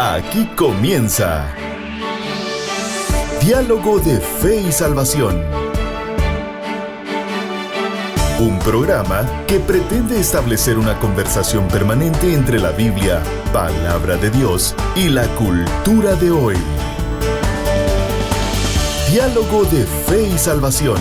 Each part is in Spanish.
Aquí comienza Diálogo de Fe y Salvación. Un programa que pretende establecer una conversación permanente entre la Biblia, palabra de Dios, y la cultura de hoy. Diálogo de Fe y Salvación.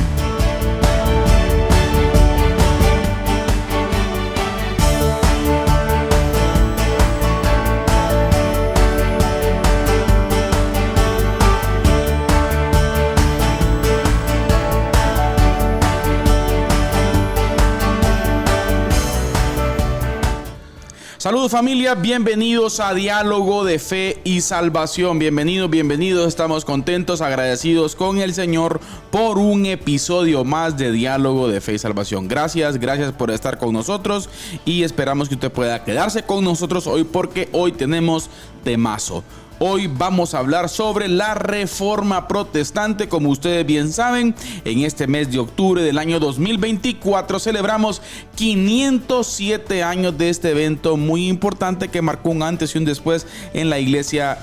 Saludos familia, bienvenidos a Diálogo de Fe y Salvación. Bienvenidos, estamos contentos, agradecidos con el Señor por un episodio más de Diálogo de Fe y Salvación. Gracias por estar con nosotros y esperamos que usted pueda quedarse con nosotros hoy porque hoy tenemos temazo. Hoy vamos a hablar sobre la Reforma Protestante. Como ustedes bien saben, en este mes de octubre del año 2024 celebramos 507 años de este evento muy importante que marcó un antes y un después en la iglesia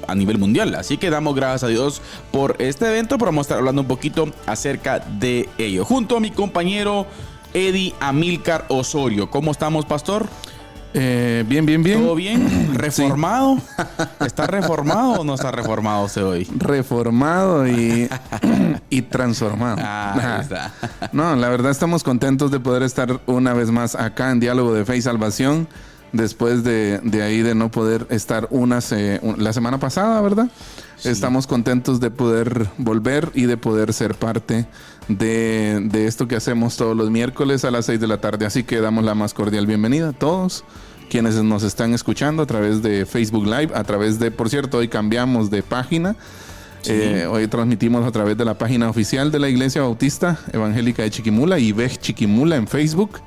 a nivel mundial. Así que damos gracias a Dios por este evento, pero vamos a estar hablando un poquito acerca de ello. Junto a mi compañero Eddie Amílcar Osorio. ¿Cómo estamos, pastor? Bien. ¿Todo bien? ¿Reformado? Sí. ¿Está reformado o no está reformado usted hoy? Reformado y transformado. Ahí está. No, la verdad estamos contentos de poder estar una vez más acá en Diálogo de Fe y Salvación. Después de ahí de no poder estar la semana pasada, ¿verdad? Sí. Estamos contentos de poder volver y de poder ser parte de esto que hacemos todos los miércoles a las 6 de la tarde. Así que damos la más cordial bienvenida a todos quienes nos están escuchando a través de Facebook Live, a través de, por cierto, hoy cambiamos de página. Sí. Hoy transmitimos a través de la página oficial de la Iglesia Bautista Evangélica de Chiquimula, IBEG Chiquimula en Facebook,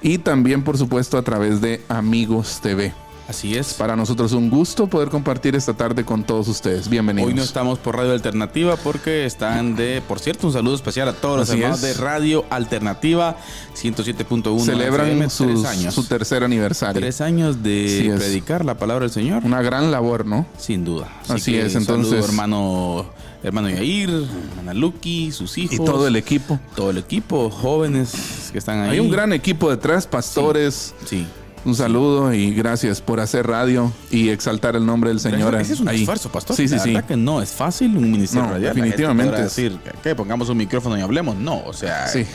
y también, por supuesto, a través de Amigos TV. Así es. Para nosotros un gusto poder compartir esta tarde con todos ustedes. Bienvenidos. Hoy no estamos por Radio Alternativa porque están por cierto, un saludo especial a todos los hermanos de Radio Alternativa 107.1. Celebran su tercer aniversario. 3 años de predicar la palabra del Señor. Una gran labor, ¿no? Sin duda. Así es, entonces. Saludo, hermano Yair, hermana Lucky, sus hijos. Y todo el equipo. Todo el equipo, jóvenes que están ahí. Hay un gran equipo detrás, pastores. Sí. Un saludo y gracias por hacer radio y exaltar el nombre del Señor. Ese es un esfuerzo, pastor. Sí. La verdad que no es fácil un ministerio radial. Definitivamente. Decir que pongamos un micrófono y hablemos. No, o sea, sí.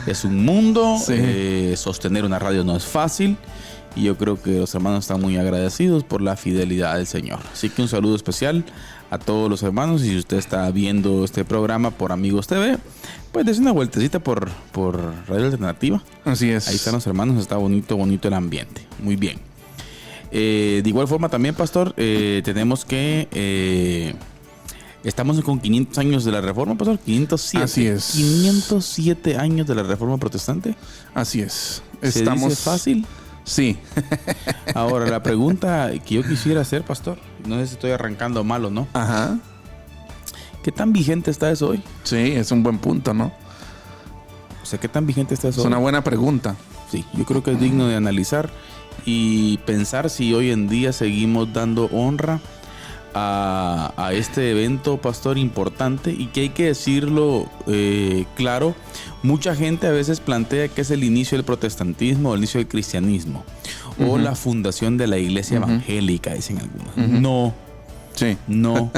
es un mundo. Sí. Sostener una radio no es fácil. Y yo creo que los hermanos están muy agradecidos por la fidelidad del Señor. Así que un saludo especial a todos los hermanos. Y si usted está viendo este programa por Amigos TV, pues dése una vueltecita por Radio Alternativa. Así es. Ahí están los hermanos, está bonito el ambiente. Muy bien. De igual forma también, pastor, tenemos que... estamos con 500 años de la Reforma, pastor. 507. Así es. 507 años de la Reforma Protestante. Así es. ¿Se dice fácil? Sí. Ahora, la pregunta que yo quisiera hacer, pastor, no sé si estoy arrancando mal o no. Ajá. ¿Qué tan vigente está eso hoy? Sí, es un buen punto, ¿no? O sea, ¿qué tan vigente está eso hoy? Es una buena pregunta. Sí, yo creo que es digno de analizar y pensar si hoy en día seguimos dando honra a este evento, pastor, importante, y que hay que decirlo claro. Mucha gente a veces plantea que es el inicio del protestantismo o el inicio del cristianismo, o la fundación de la iglesia evangélica, dicen algunos. No. Sí. No.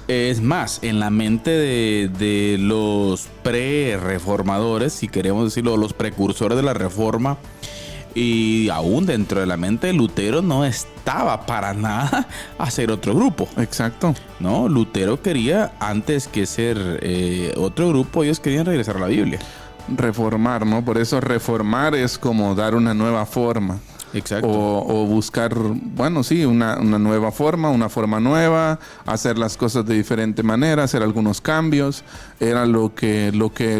Es más, en la mente de los pre-reformadores, si queremos decirlo, los precursores de la reforma, y aún dentro de la mente de Lutero no estaba para nada hacer otro grupo. Exacto. No, Lutero quería, antes que ser otro grupo, ellos querían regresar a la Biblia. Reformar, ¿no? Por eso reformar es como dar una nueva forma. Exacto. O buscar, bueno, sí, una nueva forma, una forma nueva, hacer las cosas de diferente manera, hacer algunos cambios. Era lo que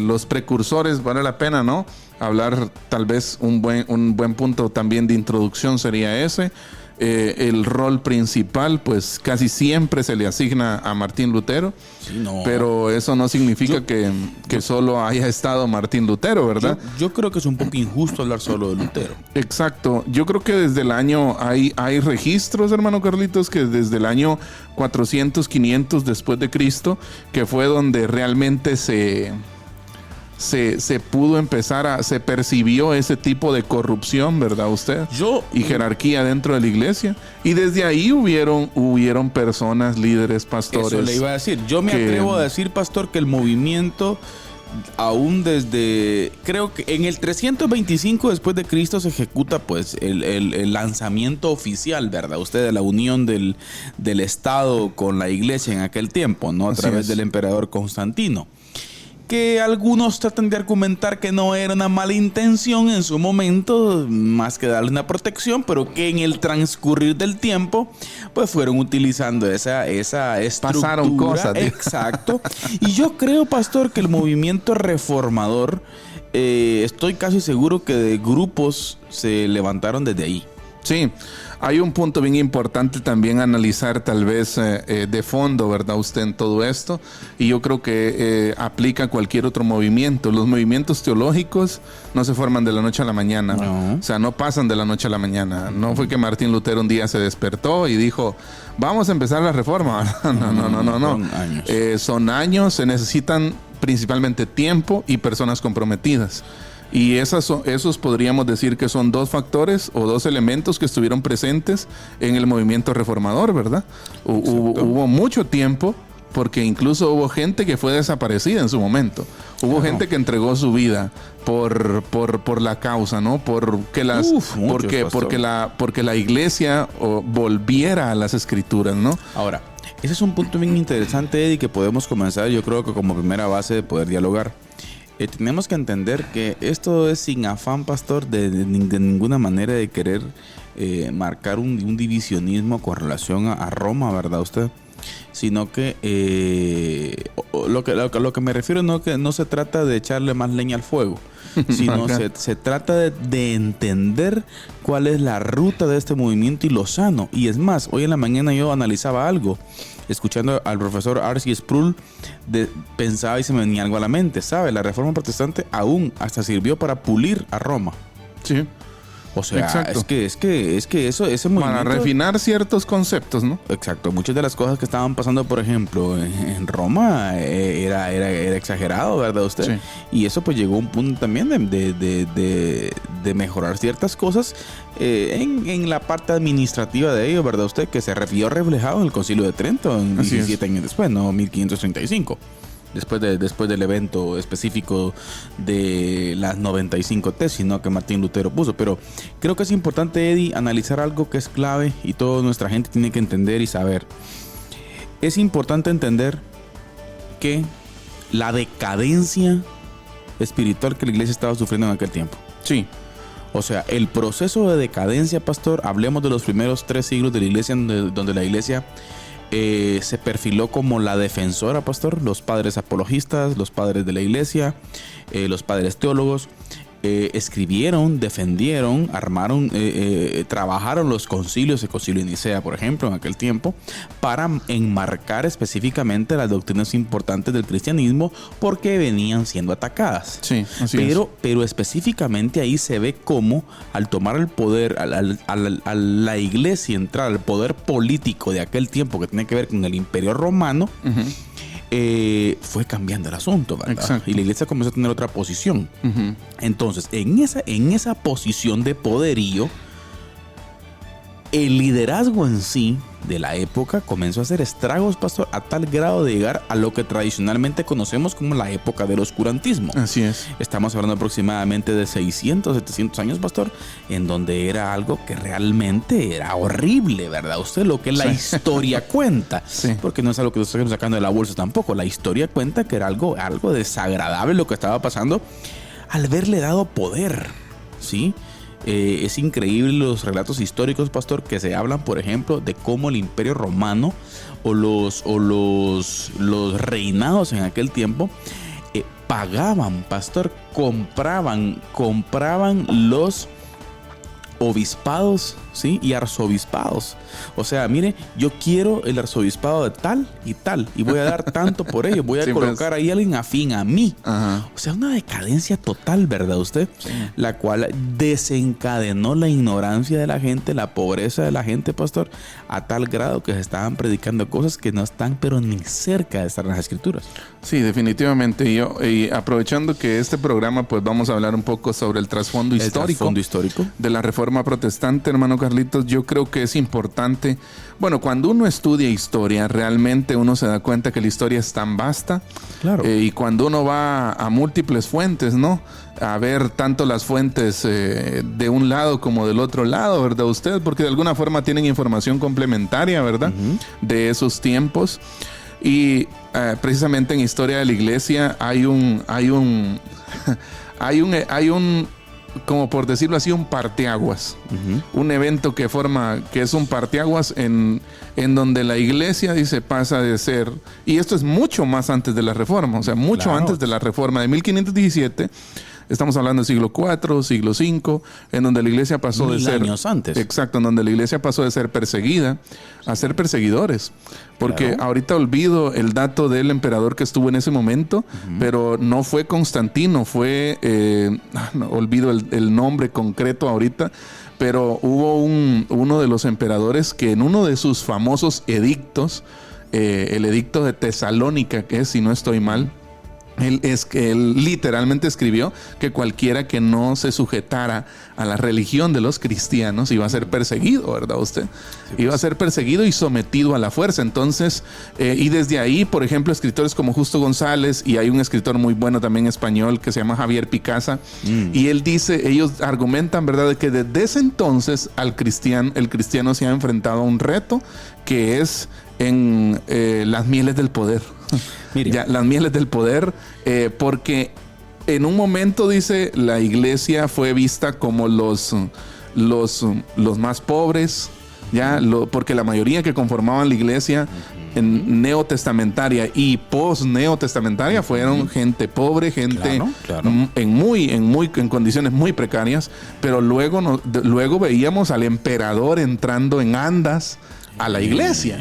los precursores, vale la pena, ¿no? Hablar, tal vez un buen punto también de introducción sería ese. el rol principal, pues casi siempre se le asigna a Martín Lutero. Sí, no. Pero eso no significa que solo haya estado Martín Lutero, ¿verdad? Yo creo que es un poco injusto hablar solo de Lutero. Exacto. Yo creo que desde el año, hay registros, hermano Carlitos, que desde el año 400, 500 después de Cristo, que fue donde realmente se pudo empezar se percibió ese tipo de corrupción, ¿verdad usted? Y jerarquía dentro de la iglesia. Y desde ahí hubieron personas, líderes, pastores. Eso le iba a decir. Yo me atrevo a decir, pastor, que el movimiento, aún desde, creo que en el 325 después de Cristo se ejecuta pues el lanzamiento oficial, ¿verdad? Usted, de la unión del Estado con la iglesia en aquel tiempo, ¿no? A través del emperador Constantino. Que algunos tratan de argumentar que no era una mala intención en su momento, más que darle una protección, pero que en el transcurrir del tiempo, pues fueron utilizando esa estructura. Pasaron cosas. Exacto. Y yo creo, pastor, que el movimiento reformador, estoy casi seguro que de grupos se levantaron desde ahí. Sí, hay un punto bien importante también a analizar tal vez de fondo, ¿verdad? Usted en todo esto, y yo creo que aplica a cualquier otro movimiento. Los movimientos teológicos no se forman de la noche a la mañana, no. O sea, no pasan de la noche a la mañana. No fue que Martín Lutero un día se despertó y dijo, vamos a empezar la reforma. No. Son años, se necesitan principalmente tiempo y personas comprometidas. Y esos podríamos decir que son dos factores o dos elementos que estuvieron presentes en el movimiento reformador, ¿verdad? Hubo mucho tiempo, porque incluso hubo gente que fue desaparecida en su momento. Hubo gente que entregó su vida por la causa, ¿no? Porque la iglesia volviera a las escrituras, ¿no? Ahora, ese es un punto bien interesante, Eddie, que podemos comenzar, yo creo que como primera base de poder dialogar. Tenemos que entender que esto es sin afán, pastor, de ninguna manera de querer marcar un divisionismo con relación a Roma, ¿verdad usted? Sino que lo que me refiero no se trata de echarle más leña al fuego, sino se trata de entender cuál es la ruta de este movimiento y lo sano. Y es más, hoy en la mañana yo analizaba algo, escuchando al profesor R.C. Sproul, pensaba y se me venía algo a la mente, ¿sabe? La Reforma Protestante aún hasta sirvió para pulir a Roma. Sí. O sea, exacto. es que ese movimiento... Para refinar ciertos conceptos, ¿no? Exacto. Muchas de las cosas que estaban pasando, por ejemplo, en Roma, era exagerado, ¿verdad usted? Sí. Y eso pues llegó a un punto también de mejorar ciertas cosas en la parte administrativa de ello, ¿verdad usted? Que se vio reflejado en el Concilio de Trento, 17 años después, ¿no? 1535. Después del evento específico de las 95 tesis, ¿no? Que Martín Lutero puso. Pero creo que es importante, Eddie, analizar algo que es clave y toda nuestra gente tiene que entender y saber. Es importante entender que la decadencia espiritual que la iglesia estaba sufriendo en aquel tiempo. Sí. O sea, el proceso de decadencia, pastor, hablemos de los primeros 3 siglos de la iglesia, donde la iglesia se perfiló como la defensora, pastor. Los padres apologistas, los padres de la iglesia, los padres teólogos, escribieron, defendieron, armaron, trabajaron los concilios, el concilio de Nicea, por ejemplo, en aquel tiempo, para enmarcar específicamente las doctrinas importantes del cristianismo, porque venían siendo atacadas. Sí, así es. Pero específicamente ahí se ve cómo, al tomar el poder, a la iglesia entrar al poder político de aquel tiempo, que tiene que ver con el Imperio Romano, fue cambiando el asunto, ¿verdad? Exacto. Y la iglesia comenzó a tener otra posición. Entonces, en esa posición de poderío, el liderazgo en sí de la época comenzó a hacer estragos, pastor, a tal grado de llegar a lo que tradicionalmente conocemos como la época del oscurantismo. Así es. Estamos hablando aproximadamente de 600, 700 años, pastor, en donde era algo que realmente era horrible, ¿verdad? Usted, lo que la historia cuenta. Sí. Porque no es algo que nosotros estamos sacando de la bolsa tampoco. La historia cuenta que era algo desagradable lo que estaba pasando al haberle dado poder, ¿sí? Es increíble los relatos históricos, pastor, que se hablan, por ejemplo, de cómo el Imperio Romano o los reinados en aquel tiempo pagaban, pastor, compraban obispados, ¿sí? Y arzobispados. O sea, mire, yo quiero el arzobispado de tal, y voy a dar tanto por ello. Voy a colocar ahí a alguien afín a mí. Ajá. O sea, una decadencia total, ¿verdad usted? Sí. La cual desencadenó la ignorancia de la gente, la pobreza de la gente, pastor, a tal grado que se estaban predicando cosas que no están, pero ni cerca de estar en las Escrituras. Sí, definitivamente. Y aprovechando que este programa, pues vamos a hablar un poco sobre el trasfondo histórico de la Reforma Protestante, hermano Carlitos. Yo creo que es importante. Bueno, cuando uno estudia historia, realmente uno se da cuenta que la historia es tan vasta. Claro. Y cuando uno va a múltiples fuentes, ¿no? A ver tanto las fuentes de un lado como del otro lado, ¿verdad? Usted, porque de alguna forma tienen información complementaria, ¿verdad? De esos tiempos. Y precisamente en historia de la iglesia hay un como por decirlo así, un parteaguas. Un evento que es un parteaguas en donde la iglesia pasa de ser, y esto es mucho más antes de la Reforma, o sea, mucho antes de la Reforma de 1517. Estamos hablando del siglo IV, siglo V, en donde la iglesia pasó de ser... años antes. Exacto, en donde la iglesia pasó de ser perseguida a ser perseguidores. Porque ahorita olvido el dato del emperador que estuvo en ese momento, pero no fue Constantino, fue... olvido el nombre concreto ahorita, pero hubo uno de los emperadores que en uno de sus famosos edictos, el edicto de Tesalónica, que es, si no estoy mal, Él literalmente escribió que cualquiera que no se sujetara a la religión de los cristianos iba a ser perseguido, ¿verdad usted? Sí, iba a ser perseguido y sometido a la fuerza. Entonces, y desde ahí, por ejemplo, escritores como Justo González, y hay un escritor muy bueno también español que se llama Javier Picasa, y él dice, ellos argumentan, ¿verdad?, de que desde ese entonces el cristiano se ha enfrentado a un reto que es en las mieles del poder. Ya, las mieles del poder, porque en un momento, dice, la iglesia fue vista como los más pobres, ya, porque la mayoría que conformaban la iglesia en neotestamentaria y post-neotestamentaria fueron gente pobre, gente en condiciones muy precarias, pero luego veíamos al emperador entrando en andas a la iglesia.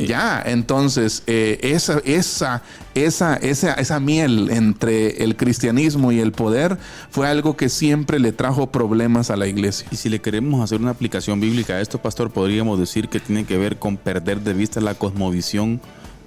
Ya, entonces esa miel entre el cristianismo y el poder fue algo que siempre le trajo problemas a la iglesia. Y si le queremos hacer una aplicación bíblica a esto, pastor, podríamos decir que tiene que ver con perder de vista la cosmovisión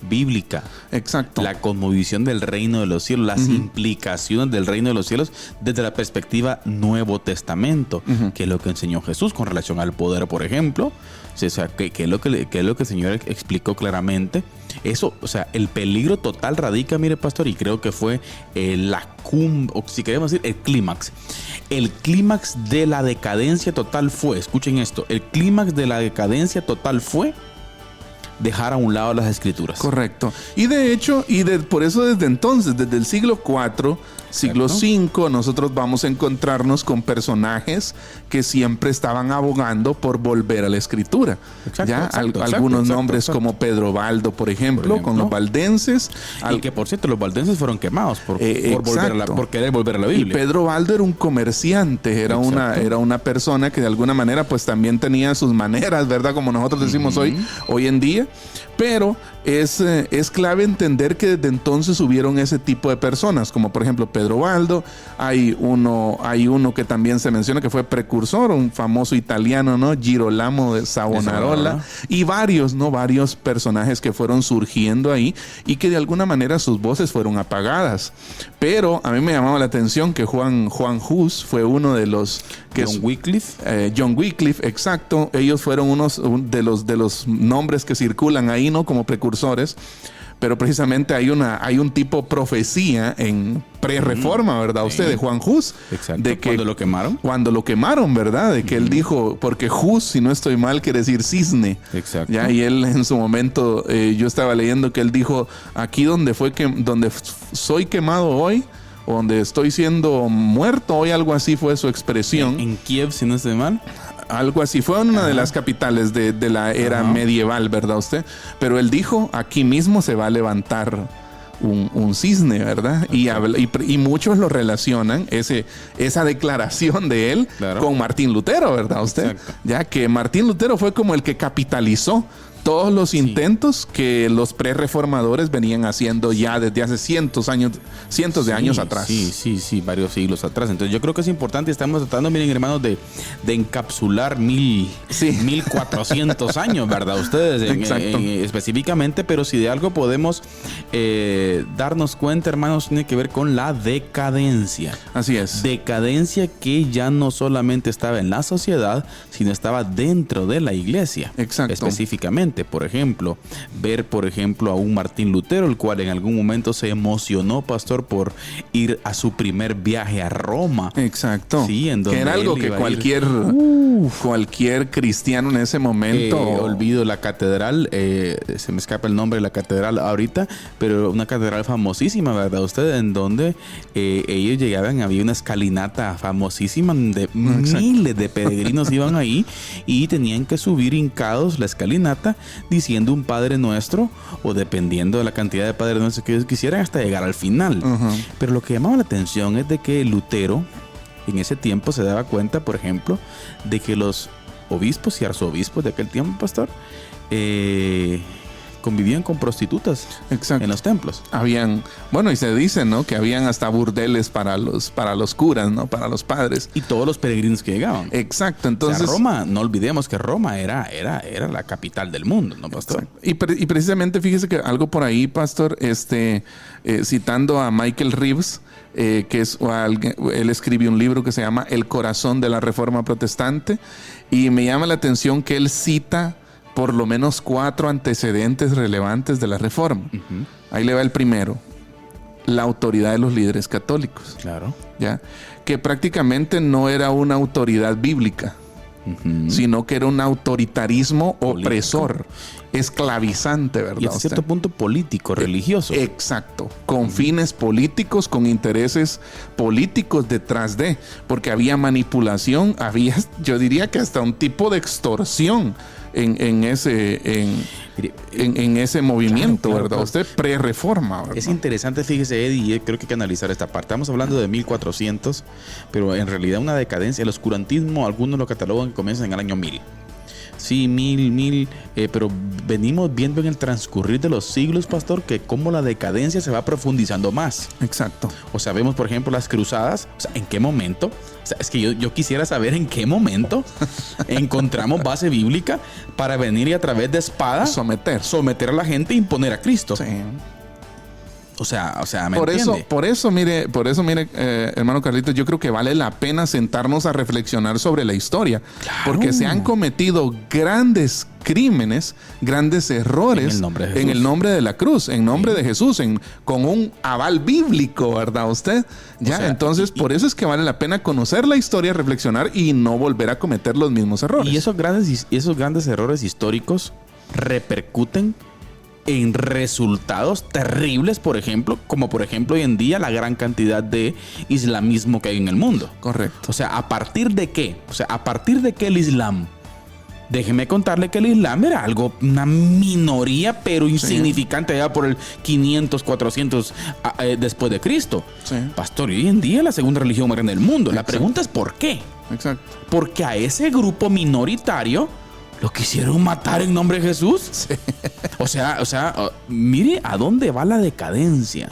bíblica. Exacto. La cosmovisión del reino de los cielos, las implicaciones del reino de los cielos desde la perspectiva Nuevo Testamento, que es lo que enseñó Jesús con relación al poder, por ejemplo. O sea, que es lo que el Señor explicó claramente. Eso, o sea, el peligro total radica, mire, pastor, y creo que fue la cumbre, o si queremos decir, el clímax. El clímax de la decadencia total fue, escuchen esto, el clímax de la decadencia total fue dejar a un lado las Escrituras. Correcto. Y de hecho, por eso desde entonces, desde el siglo IV, siglo V, nosotros vamos a encontrarnos con personajes que siempre estaban abogando por volver a la Escritura. Algunos nombres como Pedro Baldo, por ejemplo, con los valdenses. Y que, por cierto, los valdenses fueron quemados por querer volver a la Biblia. Y Pedro Baldo era un comerciante, era una persona que de alguna manera pues también tenía sus maneras, ¿verdad? Como nosotros decimos hoy en día. Pero es clave entender que desde entonces hubieron ese tipo de personas, como por ejemplo Pedro Baldo. Hay uno que también se menciona que fue precursor, un famoso italiano, ¿no? Girolamo de Savonarola, y varios personajes que fueron surgiendo ahí y que de alguna manera sus voces fueron apagadas. Pero a mí me llamaba la atención que Juan Hus fue uno de los que John Wycliffe, exacto. Ellos fueron unos de los nombres que circulan ahí, ¿no? Como precursores. Pero precisamente hay un tipo profecía en pre-reforma, ¿verdad? Usted, de Juan Hus. Exacto. De que, cuando lo quemaron, ¿verdad? De que él dijo, porque Hus, si no estoy mal, quiere decir cisne. Exacto. Ya, y él en su momento, yo estaba leyendo que él dijo, aquí donde soy quemado hoy, o donde estoy siendo muerto hoy, algo así fue su expresión. En Kiev, si no estoy mal. Algo así, fue en una de las capitales de la era medieval, ¿verdad usted? Pero él dijo, aquí mismo se va a levantar un cisne, ¿verdad? Y muchos lo relacionan, esa declaración de él, claro, con Martín Lutero, ¿verdad? Usted, exacto, ya que Martín Lutero fue como el que capitalizó todos los intentos que los pre-reformadores venían haciendo ya desde hace cientos de años atrás. Sí, varios siglos atrás. Entonces yo creo que es importante, estamos tratando, miren hermanos, de encapsular 1400 años, ¿verdad? Ustedes específicamente, pero si de algo podemos darnos cuenta, hermanos, tiene que ver con la decadencia. Así es. Decadencia que ya no solamente estaba en la sociedad, sino estaba dentro de la iglesia. Exacto. Específicamente. Por ejemplo, ver a un Martín Lutero, el cual en algún momento se emocionó, pastor, por ir a su primer viaje a Roma. Exacto. Sí, en donde que era algo que cualquier cristiano en ese momento... olvido la catedral, se me escapa el nombre de la catedral ahorita, pero una catedral famosísima, ¿verdad usted? En donde ellos llegaban, había una escalinata famosísima, de miles de peregrinos iban ahí y tenían que subir hincados la escalinata diciendo un Padre Nuestro, o dependiendo de la cantidad de Padre Nuestros que ellos quisieran, hasta llegar al final. Pero lo que llamaba la atención es de que Lutero en ese tiempo se daba cuenta, por ejemplo, de que los obispos y arzobispos de aquel tiempo, pastor, convivían con prostitutas. Exacto. En los templos. Habían, y se dice, ¿no?, que habían hasta burdeles para los curas, ¿no?, para los padres. Y todos los peregrinos que llegaban. Exacto. Entonces, Roma, no olvidemos que Roma era la capital del mundo, ¿no, pastor? Y precisamente, fíjese que algo por ahí, pastor, citando a Michael Reeves, él escribió un libro que se llama El corazón de la Reforma Protestante, y me llama la atención que él cita por lo menos 4 antecedentes relevantes de la Reforma. Ahí le va el primero: la autoridad de los líderes católicos. Claro. ¿Ya? Que prácticamente no era una autoridad bíblica, sino que era un autoritarismo opresor, esclavizante, ¿verdad? Y hasta cierto punto político, religioso. Exacto, con fines políticos, con intereses políticos detrás de, porque había manipulación, yo diría que hasta un tipo de extorsión en ese movimiento, claro, ¿verdad? Usted pre-reforma, ¿verdad? Es interesante, fíjese, Eddie, y creo que hay que analizar esta parte. Estamos hablando de 1400, pero en realidad una decadencia. El oscurantismo, algunos lo catalogan que comienza en el año 1000. Sí, 1000, pero venimos viendo en el transcurrir de los siglos, pastor, que cómo la decadencia se va profundizando más. Exacto. O sea, vemos, por ejemplo, las cruzadas. O sea, ¿en qué momento? O sea, es que yo quisiera saber en qué momento encontramos base bíblica para venir y a través de espada someter a la gente e imponer a Cristo. Sí. O sea, ¿me entiende? Por eso, mire, hermano Carlitos, yo creo que vale la pena sentarnos a reflexionar sobre la historia. Claro. Porque se han cometido grandes crímenes, grandes errores en el nombre de la cruz, en nombre de Jesús, con un aval bíblico, ¿verdad usted? Ya, o sea, entonces, por eso es que vale la pena conocer la historia, reflexionar y no volver a cometer los mismos errores. Y esos grandes errores históricos repercuten en resultados terribles, por ejemplo, como por ejemplo hoy en día la gran cantidad de islamismo que hay en el mundo. Correcto. O sea, ¿a partir de qué? O sea, ¿a partir de qué el Islam? Déjeme contarle que el Islam era una minoría, pero insignificante allá por el 500, 400 después de Cristo. Sí. Pastor, hoy en día es la segunda religión más grande del mundo. Exacto. La pregunta es ¿por qué? Exacto. Porque a ese grupo minoritario ¿lo quisieron matar en nombre de Jesús? Sí. O sea, mire a dónde va la decadencia.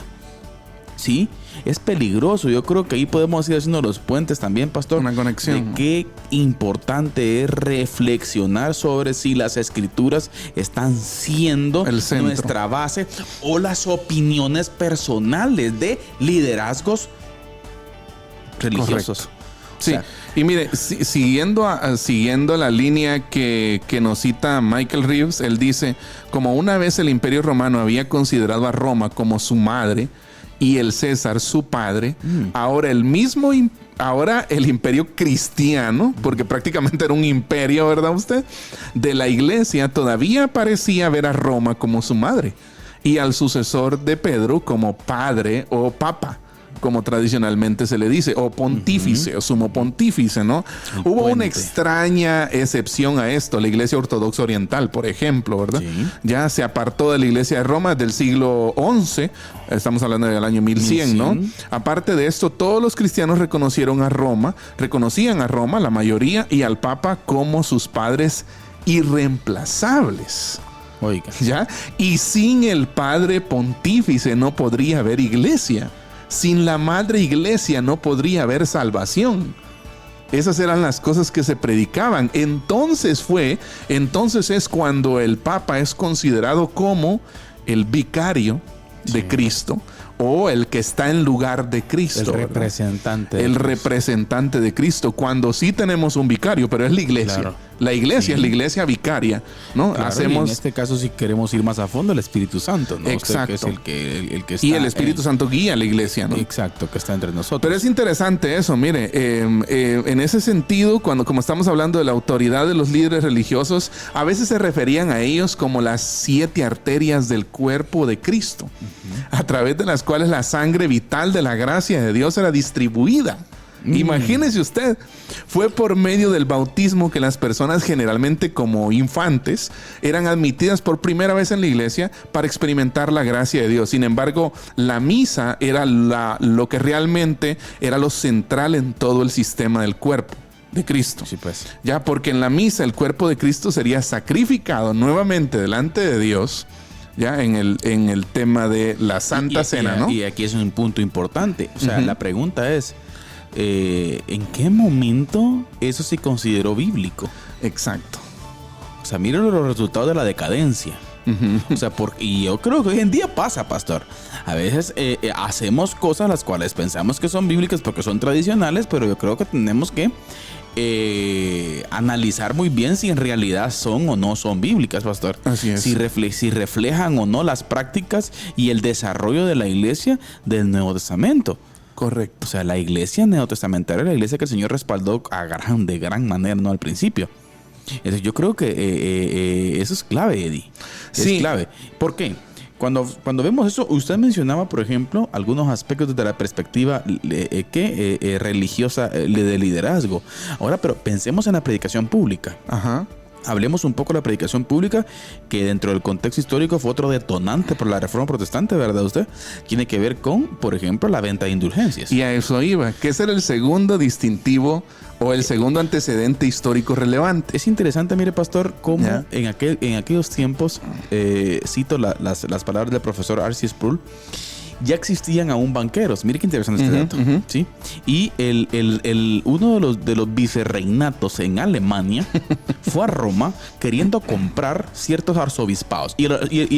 ¿Sí? Es peligroso. Yo creo que ahí podemos ir haciendo los puentes también, pastor. Una conexión. De qué importante es reflexionar sobre si las escrituras están siendo nuestra base o las opiniones personales de liderazgos religiosos. Correcto. Sí, o sea, y mire, siguiendo la línea que nos cita Michael Reeves, él dice: como una vez el Imperio Romano había considerado a Roma como su madre y el César su padre, ahora el Imperio cristiano, porque prácticamente era un imperio, ¿verdad usted?, de la iglesia, todavía parecía ver a Roma como su madre y al sucesor de Pedro como padre o papa. como tradicionalmente se le dice, o pontífice, o sumo pontífice, ¿no? Hubo una extraña excepción a esto, la Iglesia Ortodoxa Oriental, por ejemplo, ¿verdad? Sí. Ya se apartó de la Iglesia de Roma del siglo XI, estamos hablando del año 1100, ¿no? Aparte de esto, todos los cristianos reconocían a Roma, la mayoría, y al Papa como sus padres irreemplazables. Oiga. ¿Ya? Y sin el padre pontífice no podría haber iglesia. Sin la madre iglesia no podría haber salvación. Esas eran las cosas que se predicaban. Entonces es cuando el Papa es considerado como el vicario de Cristo, o el que está en lugar de Cristo. El representante. El representante de Cristo. Cuando sí tenemos un vicario, pero es la iglesia. Claro. La iglesia es la iglesia vicaria, ¿no? Claro, y en este caso, si queremos ir más a fondo, el Espíritu Santo, ¿no? Exacto. Usted que es el que está. Y el Espíritu Santo guía a la iglesia, ¿no? Exacto, que está entre nosotros. Pero es interesante eso, mire, en ese sentido, como estamos hablando de la autoridad de los líderes religiosos, a veces se referían a ellos como las 7 arterias del cuerpo de Cristo, a través de las cuales la sangre vital de la gracia de Dios era distribuida. Imagínese usted, fue por medio del bautismo que las personas, generalmente como infantes, eran admitidas por primera vez en la iglesia para experimentar la gracia de Dios. Sin embargo, la misa era lo que realmente era lo central en todo el sistema del cuerpo de Cristo. Sí, pues. Ya, porque en la misa el cuerpo de Cristo sería sacrificado nuevamente delante de Dios, ya en el tema de la Santa Cena, ¿no? Y aquí es un punto importante. O sea, la pregunta es, ¿en qué momento eso se consideró bíblico? Exacto. O sea, miren los resultados de la decadencia. O sea, y yo creo que hoy en día pasa, pastor. A veces hacemos cosas las cuales pensamos que son bíblicas porque son tradicionales, pero yo creo que tenemos que analizar muy bien si en realidad son o no son bíblicas, pastor. Así es. Si reflejan o no las prácticas y el desarrollo de la iglesia del Nuevo Testamento. Correcto. O sea, la iglesia neotestamentaria, la iglesia que el Señor respaldó de gran manera, no al principio. Entonces, yo creo que eso es clave, Eddie. Es clave. ¿Por qué? Cuando vemos eso, usted mencionaba, por ejemplo, algunos aspectos desde la perspectiva religiosa de liderazgo. Ahora, pero pensemos en la predicación pública. Ajá. Hablemos un poco de la predicación pública, que dentro del contexto histórico fue otro detonante por la Reforma Protestante, ¿verdad usted? Tiene que ver con, por ejemplo, la venta de indulgencias. Y a eso iba, que ese era el segundo distintivo o el segundo antecedente histórico relevante. Es interesante, mire, pastor, cómo en aquellos tiempos, cito las palabras del profesor R.C. Sproul, ya existían aún banqueros. Mire qué interesante este dato. ¿Sí? Y uno de los vicerreinatos en Alemania fue a Roma queriendo comprar ciertos arzobispados. Y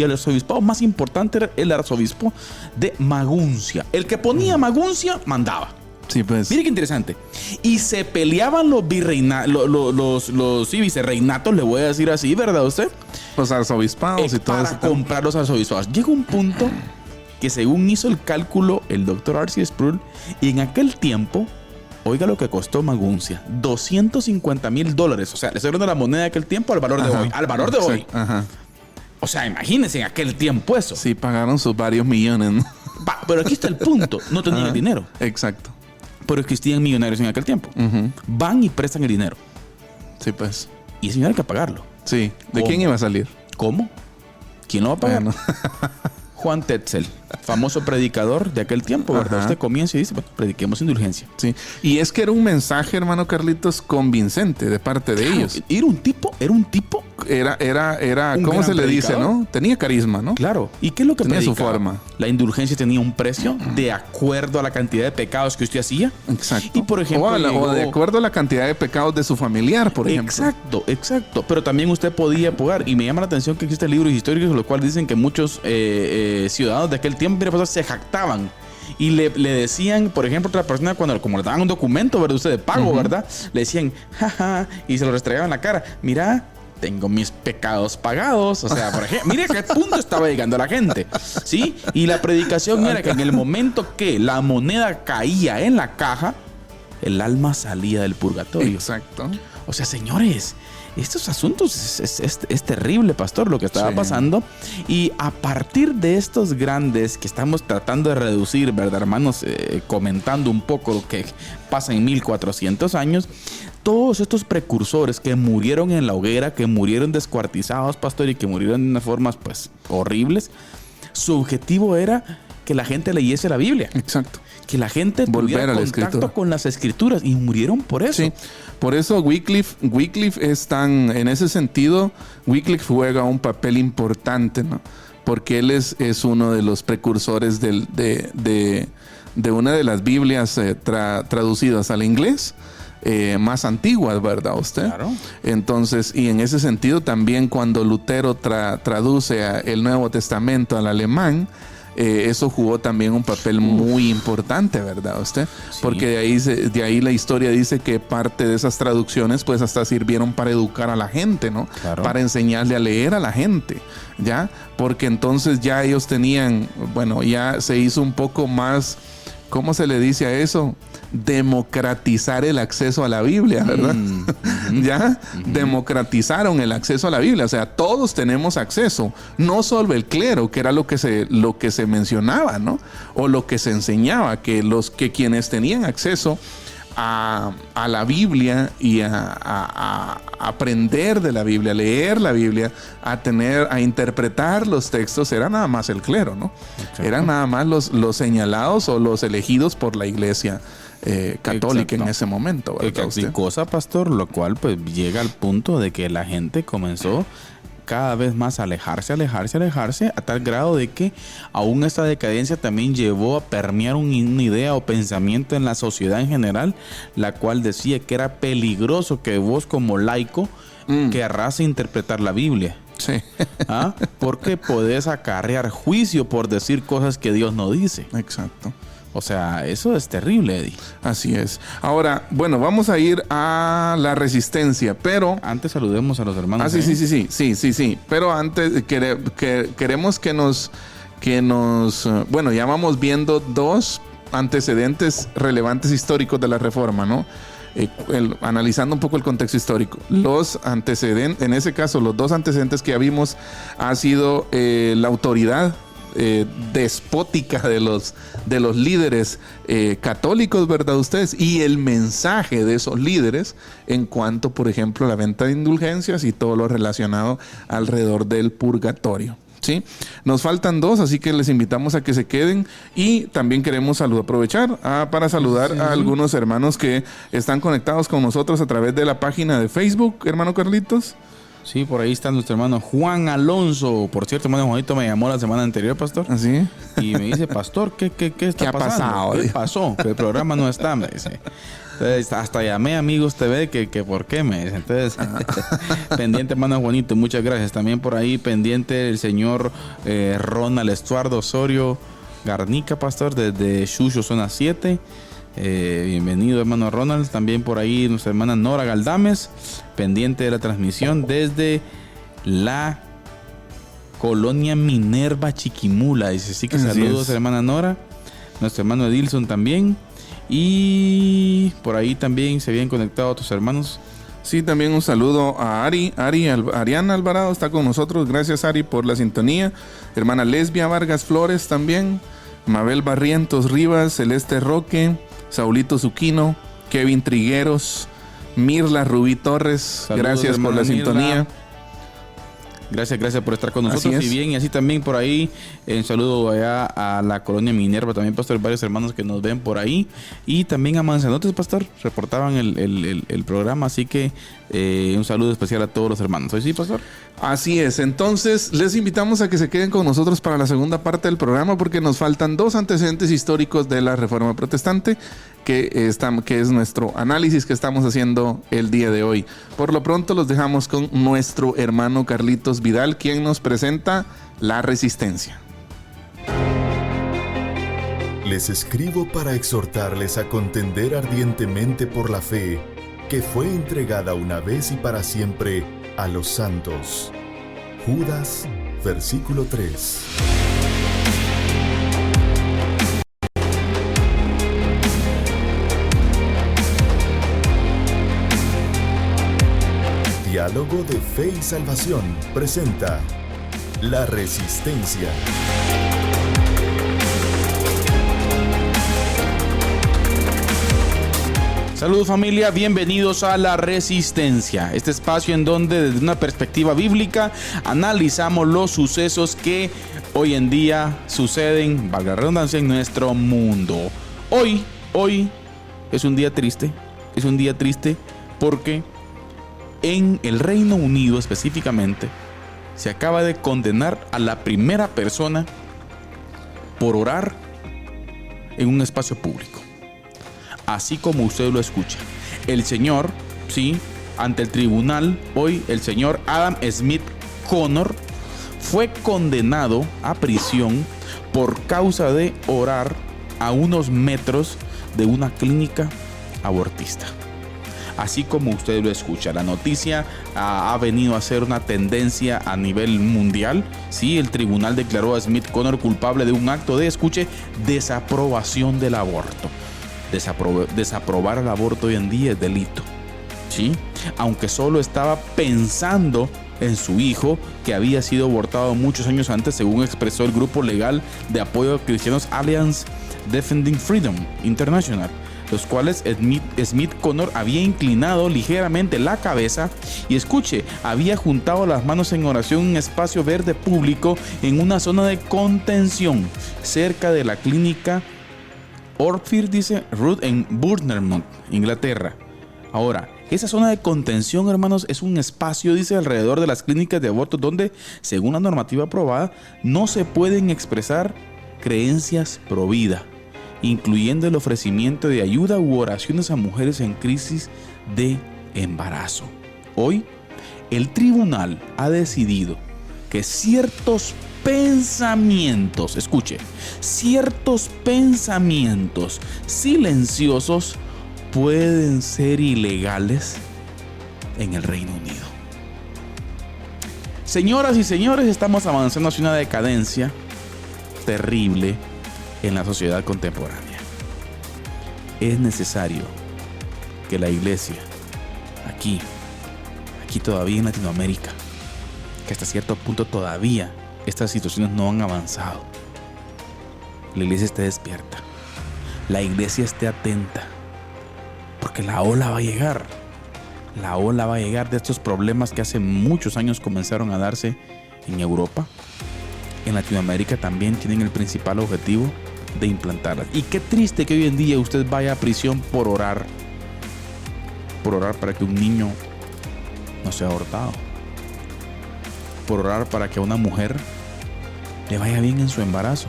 el arzobispado más importante era el arzobispo de Maguncia. El que ponía Maguncia mandaba. Sí, pues. Mire qué interesante. Y se peleaban los vicerreinatos, le voy a decir así, ¿verdad usted? Los arzobispados y todo eso. Para comprar los arzobispados. Llega un punto que, según hizo el cálculo el doctor R.C. Sproul, y en aquel tiempo, oiga lo que costó Maguncia, $250,000. O sea, le estoy hablando de la moneda de aquel tiempo al valor de hoy. Al valor de hoy. Ajá. O sea, imagínense en aquel tiempo eso. Sí, pagaron sus varios millones, ¿no? Pero aquí está el punto. No tenían el dinero. Exacto. Pero existían millonarios en aquel tiempo. Van y prestan el dinero. Sí, pues. Y ese dinero hay que pagarlo. Sí. ¿De quién iba a salir? ¿Cómo? ¿Quién lo va a pagar? Bueno. Juan Tetzel, famoso predicador de aquel tiempo, ¿verdad? Usted comienza y dice, bueno, prediquemos indulgencia. Sí. Y es que era un mensaje, hermano Carlitos, convincente de parte de ellos. Era un tipo. Era ¿cómo se le dice, no? Tenía carisma, ¿no? Claro. ¿Y qué es lo que tenía predicaba? Su forma. La indulgencia tenía un precio de acuerdo a la cantidad de pecados que usted hacía. Exacto. Y por ejemplo, o de acuerdo a la cantidad de pecados de su familiar, por ejemplo. Exacto. Pero también usted podía pagar. Y me llama la atención que existen libros históricos, los cuales dicen que muchos ciudadanos de aquel tiempo, mira, se jactaban y le decían, por ejemplo, a otra persona, como le daban un documento, ¿verdad? Usted de pago, ¿verdad? Le decían, jaja, y se lo restregaban en la cara. Mira, tengo mis pecados pagados. O sea, por ejemplo, mire a qué punto estaba llegando la gente, ¿sí? Y la predicación era que en el momento que la moneda caía en la caja, el alma salía del purgatorio. Exacto. O sea, señores, estos asuntos es terrible, pastor, lo que estaba pasando. Y a partir de estos grandes que estamos tratando de reducir, ¿verdad, hermanos? Comentando un poco lo que pasa en 1400 años, todos estos precursores que murieron en la hoguera, que murieron descuartizados, pastor, y que murieron de unas formas pues horribles, su objetivo era que la gente leyese la Biblia. Exacto. Que la gente tuviera contacto con las escrituras, y murieron por eso. Sí, por eso Wycliffe es tan, en ese sentido, Wycliffe juega un papel importante, ¿no? Porque él es uno de los precursores de una de las Biblias traducidas al inglés más antiguas, ¿verdad usted? Claro. Entonces, y en ese sentido también cuando Lutero traduce el Nuevo Testamento al alemán, eso jugó también un papel muy importante, ¿verdad usted? Sí. Porque de ahí la historia dice que parte de esas traducciones pues hasta sirvieron para educar a la gente, ¿no? Claro. Para enseñarle a leer a la gente, ¿ya? Porque entonces ya ellos tenían, bueno, ya se hizo un poco más, ¿cómo se le dice a eso? Democratizar el acceso a la Biblia, ¿verdad? ¿Ya? Democratizaron el acceso a la Biblia. O sea, todos tenemos acceso. No solo el clero, que era lo que se mencionaba, ¿no? O lo que se enseñaba, que quienes tenían acceso a la Biblia y a aprender de la Biblia, a leer la Biblia, a interpretar los textos, era nada más el clero, ¿no? Exacto. Eran nada más los señalados o los elegidos por la iglesia católica. Exacto. En ese momento, ¿verdad? Cosa, pastor, lo cual pues llega al punto de que la gente comenzó cada vez más a alejarse, a tal grado de que aún esta decadencia también llevó a permear una idea o pensamiento en la sociedad en general, la cual decía que era peligroso que vos como laico querrás interpretar la Biblia. Sí. ¿Ah? Porque podés acarrear juicio por decir cosas que Dios no dice. Exacto. O sea, eso es terrible, Eddie. Así es. Ahora, bueno, vamos a ir a la resistencia, pero... Antes saludemos a los hermanos. Sí. Pero antes queremos que nos... Bueno, ya vamos viendo dos antecedentes relevantes históricos de la Reforma, ¿no? Analizando un poco el contexto histórico. Los antecedentes, en ese caso, los dos antecedentes que ya vimos ha sido la autoridad despótica de los líderes católicos, ¿verdad ustedes? Y el mensaje de esos líderes en cuanto, por ejemplo, a la venta de indulgencias y todo lo relacionado alrededor del purgatorio. ¿Sí? Nos faltan dos, así que les invitamos a que se queden, y también queremos aprovechar para saludar a algunos hermanos que están conectados con nosotros a través de la página de Facebook, hermano Carlitos. Sí, por ahí está nuestro hermano Juan Alonso. Por cierto, hermano Juanito me llamó la semana anterior, pastor. ¿Así? Y me dice, pastor, ¿qué está pasando? ¿Qué pasó? Que el programa no está, me dice. Entonces, hasta llamé a Amigos TV que por qué me dice. Entonces, pendiente, hermano Juanito, muchas gracias. También por ahí pendiente el señor Ronald Estuardo Osorio Garnica, pastor, desde Xuxo, zona 7. Bienvenido, hermano Ronald. También por ahí nuestra hermana Nora Galdames, pendiente de la transmisión desde la colonia Minerva Chiquimula. Dice, sí que saludos, hermana Nora. Nuestro hermano Edilson también. Y por ahí también se habían conectado otros hermanos. Sí, también un saludo a Ariana Alvarado está con nosotros. Gracias, Ari, por la sintonía. Hermana Lesbia Vargas Flores también. Mabel Barrientos Rivas, Celeste Roque, Saulito Zuquino, Kevin Trigueros, Mirla Rubí Torres. Saludos, gracias por la sintonía. Gracias por estar con nosotros. Y bien, y así también por ahí, un saludo allá a la colonia Minerva, también, pastor, varios hermanos que nos ven por ahí. Y también a Manzanotes, pastor, reportaban el programa, así que un saludo especial a todos los hermanos. ¿Hoy sí, pastor? Así es. Entonces, les invitamos a que se queden con nosotros para la segunda parte del programa, porque nos faltan dos antecedentes históricos de la Reforma Protestante, que es nuestro análisis que estamos haciendo el día de hoy. Por lo pronto los dejamos con nuestro hermano Carlitos Vidal, quien nos presenta la resistencia. Les escribo para exhortarles a contender ardientemente por la fe que fue entregada una vez y para siempre a los santos. Judas, versículo 3. Diálogo de Fe y Salvación presenta La Resistencia. Saludos familia, bienvenidos a La Resistencia, este espacio en donde desde una perspectiva bíblica analizamos los sucesos que hoy en día suceden, valga la redundancia, en nuestro mundo. Hoy es un día triste porque en el Reino Unido específicamente se acaba de condenar a la primera persona por orar en un espacio público. Así como usted lo escucha. El señor, ante el tribunal, hoy el señor Adam Smith Connor fue condenado a prisión por causa de orar a unos metros de una clínica abortista. Así como usted lo escucha, la noticia ha venido a ser una tendencia a nivel mundial. Sí, el tribunal declaró a Smith Connor culpable de un acto de, desaprobación del aborto. Desaprobar el aborto hoy en día es delito, ¿sí? Aunque solo estaba pensando en su hijo, que había sido abortado muchos años antes, según expresó el grupo legal de apoyo a cristianos Alliance Defending Freedom International, los cuales Smith Connor había inclinado ligeramente la cabeza y había juntado las manos en oración en un espacio verde público en una zona de contención cerca de la clínica Orfield, Road en Bournemouth, Inglaterra. Ahora, esa zona de contención, hermanos, es un espacio, alrededor de las clínicas de aborto donde, según la normativa aprobada, no se pueden expresar creencias pro vida, incluyendo el ofrecimiento de ayuda u oraciones a mujeres en crisis de embarazo. Hoy, el tribunal ha decidido que ciertos pensamientos silenciosos pueden ser ilegales en el Reino Unido. Señoras y señores, estamos avanzando hacia una decadencia terrible en la sociedad contemporánea. Es necesario que la iglesia, aquí todavía en Latinoamérica, que hasta cierto punto todavía estas situaciones no han avanzado, la iglesia esté despierta, la iglesia esté atenta, porque la ola va a llegar de estos problemas que hace muchos años comenzaron a darse en Europa. En Latinoamérica también tienen el principal objetivo de implantarlas. Y qué triste que hoy en día usted vaya a prisión por orar para que un niño no sea abortado, por orar para que a una mujer le vaya bien en su embarazo,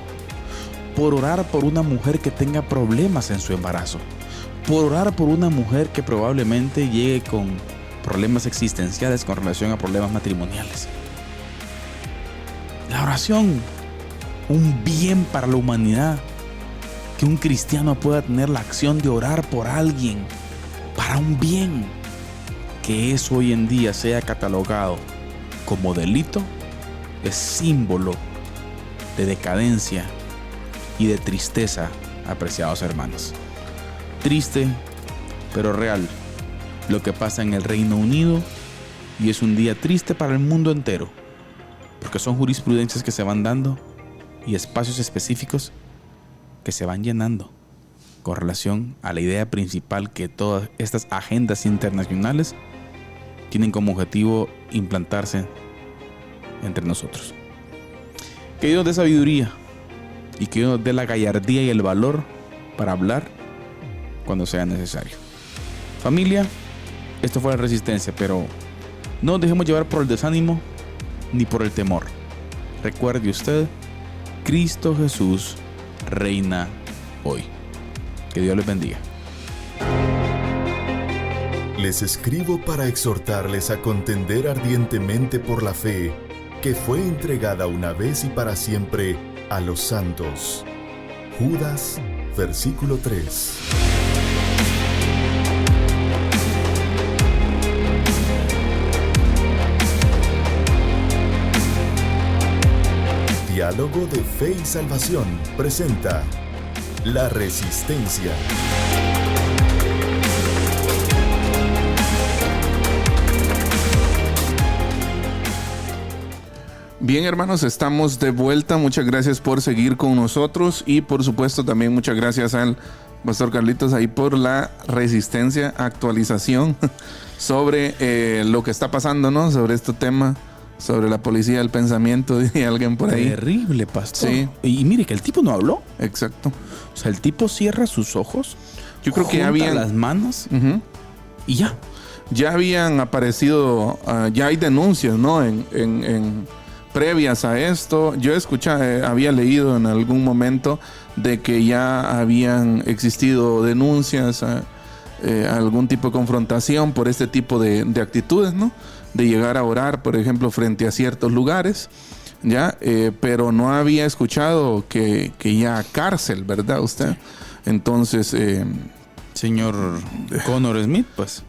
por orar por una mujer que tenga problemas en su embarazo, por orar por una mujer que probablemente llegue con problemas existenciales con relación a problemas matrimoniales. La oración, un bien para la humanidad, que un cristiano pueda tener la acción de orar por alguien para un bien, que eso hoy en día sea catalogado como delito, es símbolo de decadencia y de tristeza, apreciados hermanos. Triste, pero real, lo que pasa en el Reino Unido, y es un día triste para el mundo entero, porque son jurisprudencias que se van dando y espacios específicos que se van llenando con relación a la idea principal que todas estas agendas internacionales tienen como objetivo implantarse entre nosotros. Que Dios nos dé sabiduría y que Dios nos dé la gallardía y el valor para hablar cuando sea necesario. Familia, esto fue La Resistencia, pero no nos dejemos llevar por el desánimo ni por el temor. Recuerde usted, Cristo Jesús reina hoy. Que Dios les bendiga. Les escribo para exhortarles a contender ardientemente por la fe que fue entregada una vez y para siempre a los santos. Judas, versículo 3. Diálogo de Fe y Salvación presenta La Resistencia. Bien, hermanos, estamos de vuelta. Muchas gracias por seguir con nosotros y por supuesto también muchas gracias al Pastor Carlitos ahí por la resistencia, actualización sobre lo que está pasando, ¿no? Sobre este tema, sobre la policía del pensamiento, dice alguien por ahí. Terrible, pastor. Sí. Y mire que el tipo no habló. Exacto. O sea, el tipo cierra sus ojos. Yo creo que ya junta habían... las manos y ya. Ya habían aparecido, ya hay denuncias, ¿no? En previas a esto. Yo había leído en algún momento de que ya habían existido denuncias, algún tipo de confrontación por este tipo de actitudes, ¿no? De llegar a orar, por ejemplo, frente a ciertos lugares, ¿ya? Pero no había escuchado que ya cárcel, ¿verdad usted? Entonces... Señor Connor Smith, pues,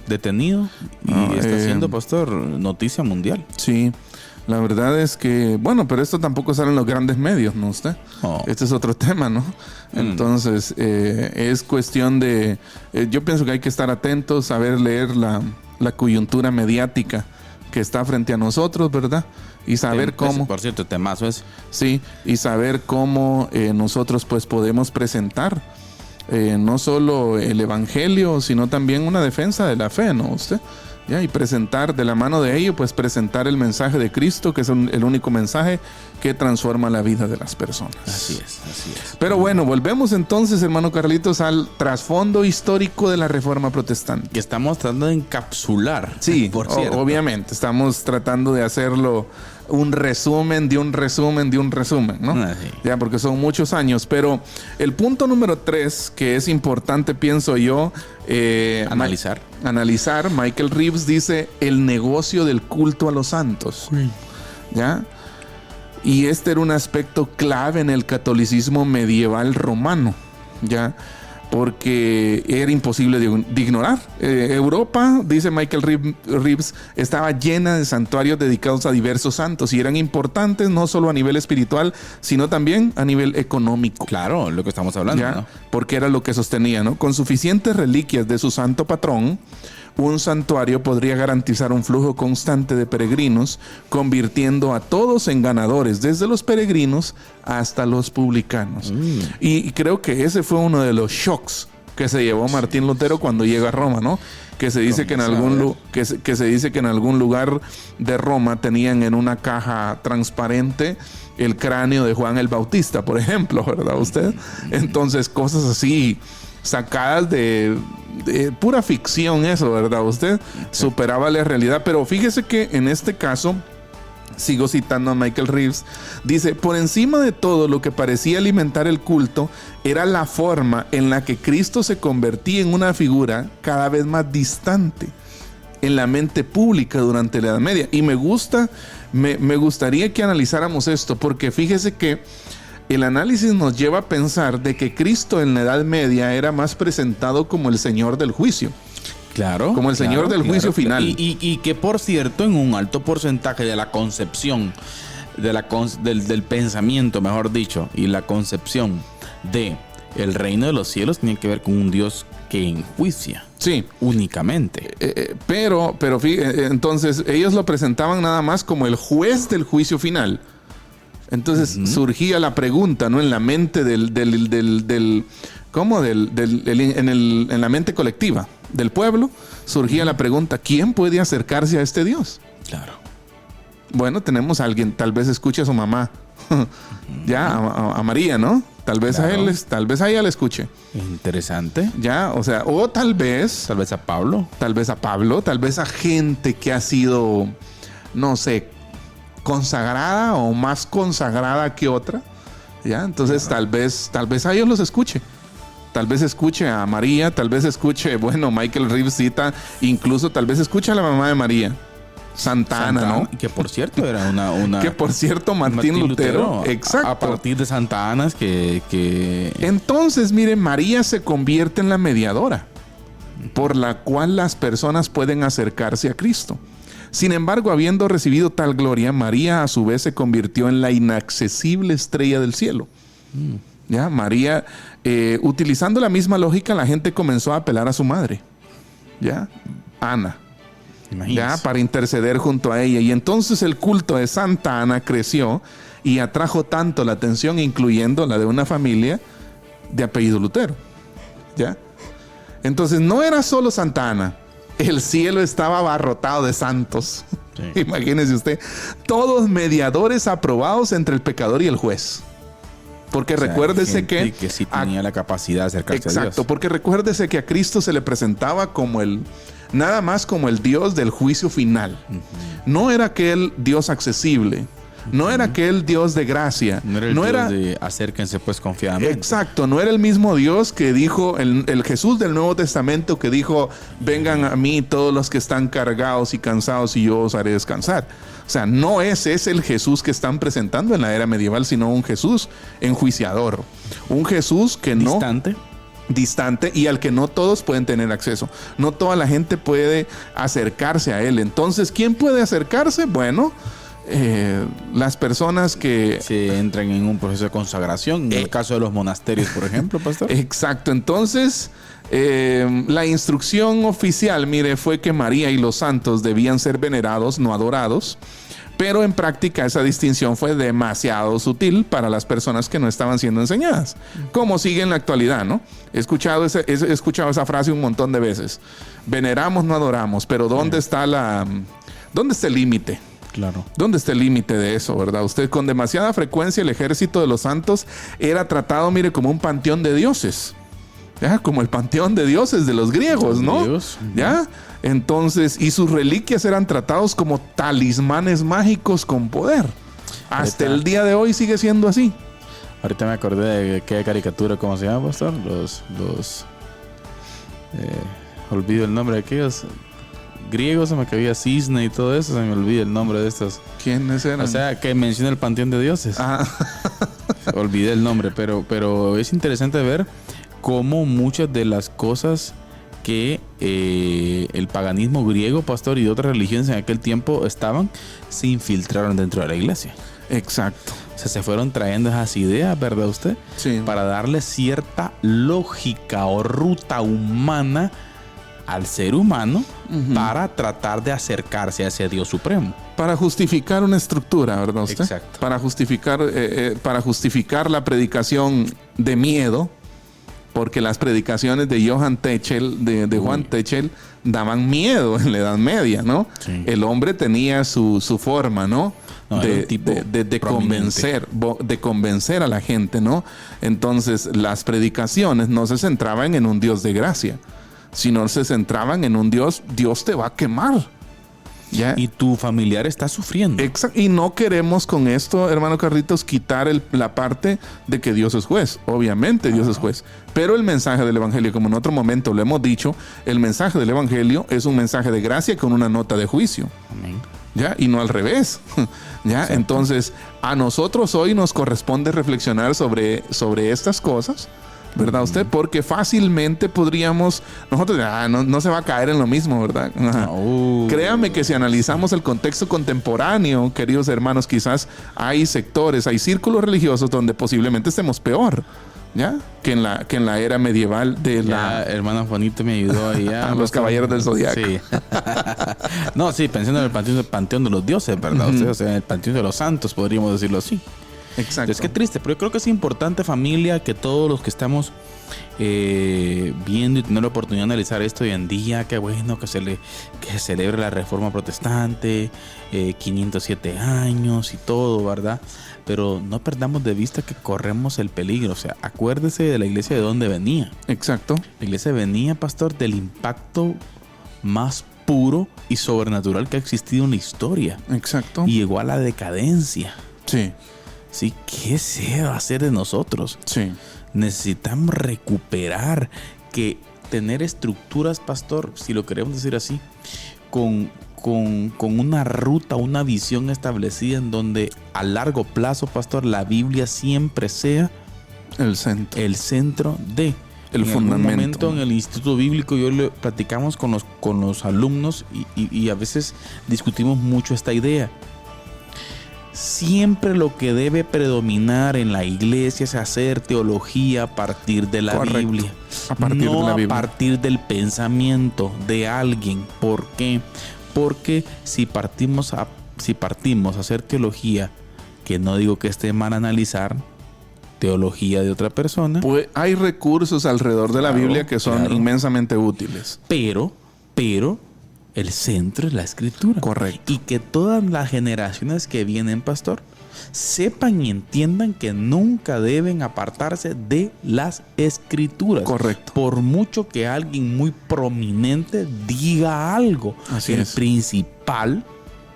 detenido y está siendo, pastor, noticia mundial. Sí. La verdad es que, bueno, pero esto tampoco sale en los grandes medios, ¿no usted? Oh. Este es otro tema, ¿no? Entonces, es cuestión de... yo pienso que hay que estar atentos, saber leer la coyuntura mediática que está frente a nosotros, ¿verdad? Y saber cómo... Por cierto, temazo es. Sí, y saber cómo nosotros pues podemos presentar no solo el evangelio, sino también una defensa de la fe, ¿no usted? ¿Ya? Y presentar de la mano de ello, pues presentar el mensaje de Cristo, que es el único mensaje que transforma la vida de las personas. Así es. Pero bueno, volvemos entonces, hermano Carlitos, al trasfondo histórico de la Reforma Protestante. Que estamos tratando de encapsular. Sí, por cierto. Obviamente, estamos tratando de hacerlo un resumen de un resumen de un resumen, ¿no? Sí. Ya, porque son muchos años. Pero el punto número 3, que es importante, pienso yo, analizar. Michael Reeves dice el negocio del culto a los santos. ¿Ya? Y este era un aspecto clave en el catolicismo medieval romano, ¿ya? Porque era imposible de ignorar. Europa, dice Michael Reeves, estaba llena de santuarios dedicados a diversos santos y eran importantes no solo a nivel espiritual, sino también a nivel económico. Claro, lo que estamos hablando, ¿Ya? ¿no? Porque era lo que sostenía, ¿no? Con suficientes reliquias de su santo patrón, un santuario podría garantizar un flujo constante de peregrinos, convirtiendo a todos en ganadores, desde los peregrinos hasta los publicanos. Y creo que ese fue uno de los shocks que se llevó Martín Lutero cuando llega a Roma, ¿no? Que se dice que en algún lugar de Roma tenían en una caja transparente el cráneo de Juan el Bautista, por ejemplo, ¿verdad usted? Entonces, cosas así sacadas de pura ficción, eso, ¿verdad? Usted superaba la realidad. Pero fíjese que en este caso, sigo citando a Michael Reeves, dice: por encima de todo lo que parecía alimentar el culto era la forma en la que Cristo se convertía en una figura cada vez más distante en la mente pública durante la Edad Media. Y me gustaría que analizáramos esto, porque fíjese que el análisis nos lleva a pensar de que Cristo en la Edad Media era más presentado como el Señor del juicio. Claro. Como el Señor del juicio final. Y que, por cierto, en un alto porcentaje de la concepción, del pensamiento, mejor dicho, y la concepción de el reino de los cielos tiene que ver con un Dios que enjuicia. Sí. Únicamente. Pero entonces ellos lo presentaban nada más como el juez del juicio final. Entonces surgía la pregunta, ¿no? En la mente en la mente colectiva del pueblo, surgía la pregunta: ¿quién puede acercarse a este Dios? Claro. Bueno, tenemos a alguien, tal vez escuche a su mamá, ya, a María, ¿no? Tal vez claro. a ella le escuche. Interesante. Ya, o sea, o tal vez a Pablo. Tal vez a gente que ha sido, no sé, consagrada o más consagrada que otra, ¿ya? Entonces tal vez a ellos los escuche. Tal vez escuche a María, tal vez escuche, bueno, Michael Reeves cita, incluso tal vez escuche a la mamá de María, Santa Ana, ¿no? Que por cierto era una que por cierto Martín Lutero, exacto. A partir de Santa Ana es que... Entonces, mire, María se convierte en la mediadora por la cual las personas pueden acercarse a Cristo. Sin embargo, habiendo recibido tal gloria, María a su vez se convirtió en la inaccesible estrella del cielo. ¿Ya? María, utilizando la misma lógica, la gente comenzó a apelar a su madre, ¿ya? Ana. ya, para interceder junto a ella. Y entonces el culto de Santa Ana creció y atrajo tanto la atención, incluyendo la de una familia de apellido Lutero, ¿ya? Entonces no era solo Santa Ana, el cielo estaba abarrotado de santos. Sí. Imagínese usted, todos mediadores aprobados entre el pecador y el juez. Porque recuérdese que sí tenía la capacidad de acercarse a Dios. Exacto, porque recuérdese que a Cristo se le presentaba como nada más como el Dios del juicio final. No era aquel Dios accesible. No era aquel Dios de gracia. No era el Dios de acérquense pues confiadamente. Exacto, no era el mismo Dios que dijo, el Jesús del Nuevo Testamento que dijo, vengan a mí todos los que están cargados y cansados y yo os haré descansar. O sea, no es el Jesús que están presentando en la era medieval, sino un Jesús enjuiciador. Un Jesús que distante y al que no todos pueden tener acceso. No toda la gente puede acercarse a él. Entonces, ¿quién puede acercarse? Bueno, las personas que se entran en un proceso de consagración, en el caso de los monasterios, por ejemplo, pastor. Exacto. Entonces, la instrucción oficial, mire, fue que María y los santos debían ser venerados, no adorados. Pero en práctica esa distinción fue demasiado sutil para las personas que no estaban siendo enseñadas. Como sigue en la actualidad, ¿no? He escuchado esa frase un montón de veces. Veneramos, no adoramos. Pero ¿dónde está el límite? Claro. ¿Dónde está el límite de eso, verdad? Usted, con demasiada frecuencia el ejército de los santos era tratado, mire, como un panteón de dioses. ¿Ya? Como el panteón de dioses de los griegos, ¿no? Dios. ¿Ya? Entonces, y sus reliquias eran tratados como talismanes mágicos con poder. Hasta el día de hoy sigue siendo así. Ahorita me acordé de qué caricatura, ¿cómo se llama, pastor? Olvido el nombre de aquellos griegos, se me cabía cisne y todo eso, se me olvida el nombre de estos. ¿Quiénes eran? O sea, que menciona el panteón de dioses. Olvidé el nombre, pero es interesante ver cómo muchas de las cosas que el paganismo griego, pastor, y de otras religiones en aquel tiempo se infiltraron dentro de la iglesia. Exacto. O sea, se fueron trayendo esas ideas, ¿verdad usted? Sí. Para darle cierta lógica o ruta humana al ser humano, para tratar de acercarse a ese Dios supremo. Para justificar una estructura, ¿verdad usted? Exacto. Para justificar la predicación de miedo. Porque las predicaciones de Johann Techel, de Juan Techel, daban miedo en la Edad Media, ¿no? Sí. El hombre tenía su forma, ¿no? De convencer a la gente, ¿no? Entonces, las predicaciones no se centraban en un Dios de gracia, sino se centraban en un Dios te va a quemar. ¿Ya? Y tu familiar está sufriendo. Exacto. Y no queremos con esto, hermano Carlitos, quitar la parte de que Dios es juez. Obviamente Dios es juez. Pero el mensaje del Evangelio, como en otro momento lo hemos dicho, el mensaje del Evangelio es un mensaje de gracia con una nota de juicio. Amén. ¿Ya? Y no al revés. ¿Ya? Entonces, a nosotros hoy nos corresponde reflexionar sobre estas cosas. ¿Verdad usted? Porque fácilmente podríamos nosotros, no se va a caer en lo mismo, ¿verdad? Créame que si analizamos el contexto contemporáneo, queridos hermanos, quizás hay sectores, hay círculos religiosos donde posiblemente estemos peor, ¿ya? Que en la era medieval de hermano Juanito me ayudó ahí a los caballeros del zodiaco. Sí. No, sí, pensando en el panteón de los dioses, ¿verdad? O sea, en el panteón de los santos, podríamos decirlo así. Exacto. Es que triste, pero yo creo que es importante, familia, que todos los que estamos viendo y tener la oportunidad de analizar esto hoy en día, qué bueno que se celebre la Reforma Protestante, 507 años y todo, ¿verdad? Pero no perdamos de vista que corremos el peligro. O sea, acuérdese de la iglesia de dónde venía. Exacto. La iglesia venía, pastor, del impacto más puro y sobrenatural que ha existido en la historia. Exacto. Y llegó a la decadencia. Sí. Sí, ¿qué se va a hacer de nosotros? Sí. Necesitamos recuperar, tener estructuras, pastor, si lo queremos decir así, con una ruta, una visión establecida en donde a largo plazo, pastor, la Biblia siempre sea el centro de... El fundamento. En algún momento en el Instituto Bíblico lo platicamos con los alumnos y a veces discutimos mucho esta idea. Siempre lo que debe predominar en la iglesia es hacer teología a partir de la Biblia. A partir del pensamiento de alguien. ¿Por qué? porque si partimos a hacer teología, que no digo que esté mal analizar teología de otra persona, pues hay recursos alrededor de la Biblia que son inmensamente útiles. Pero el centro es la Escritura. Correcto. Y que todas las generaciones que vienen, pastor, sepan y entiendan que nunca deben apartarse de las Escrituras. Correcto. Por mucho que alguien muy prominente diga algo. Así el es. principal,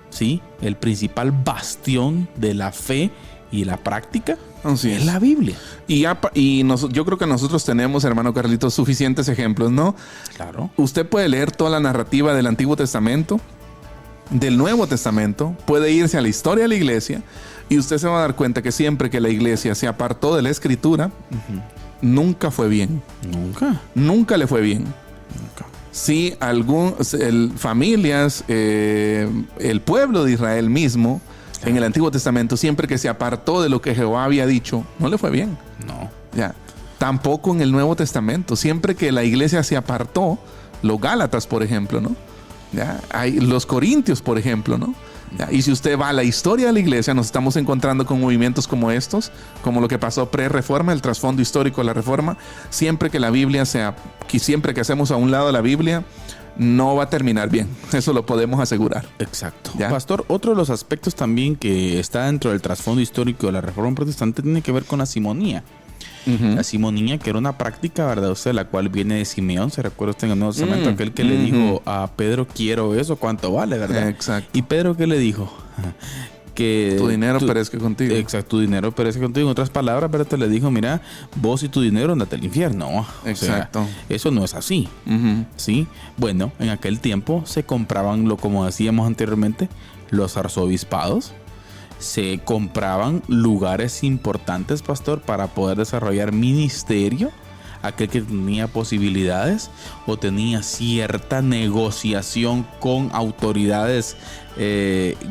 ¿sí? El principal bastión de la fe y la práctica es la Biblia. Yo creo que nosotros tenemos, hermano Carlitos, suficientes ejemplos, ¿no? Claro. Usted puede leer toda la narrativa del Antiguo Testamento, del Nuevo Testamento, puede irse a la historia de la iglesia y usted se va a dar cuenta que siempre que la iglesia se apartó de la Escritura, nunca fue bien. Nunca le fue bien. Nunca. Sí, familias, el pueblo de Israel mismo, en el Antiguo Testamento, siempre que se apartó de lo que Jehová había dicho, no le fue bien. No. Ya. Tampoco en el Nuevo Testamento. Siempre que la iglesia se apartó, los Gálatas, por ejemplo, ¿no? Ya. Hay los Corintios, por ejemplo, ¿no? Ya. Y si usted va a la historia de la iglesia, nos estamos encontrando con movimientos como estos, como lo que pasó pre-reforma, el trasfondo histórico de la reforma. Siempre que la Biblia siempre que hacemos a un lado la Biblia, no va a terminar bien. Eso lo podemos asegurar. Exacto. ¿Ya? Pastor, otro de los aspectos también que está dentro del trasfondo histórico de la Reforma Protestante tiene que ver con la simonía. La simonía, que era una práctica, ¿verdad? O sea, la cual viene de Simeón. ¿Se recuerda usted en el Nuevo Testamento? Aquel que le dijo a Pedro, quiero eso, ¿cuánto vale, verdad? Exacto. Y Pedro, ¿qué le dijo? Que tu dinero perezca contigo. Exacto, tu dinero perezca contigo. En otras palabras, Pedro le dijo, mira, vos y tu dinero andate al infierno. Exacto. O sea, eso no es así. ¿Sí? Bueno, en aquel tiempo se compraban, como decíamos anteriormente, los arzobispados. Se compraban lugares importantes, pastor, para poder desarrollar ministerio. Aquel que tenía posibilidades o tenía cierta negociación con autoridades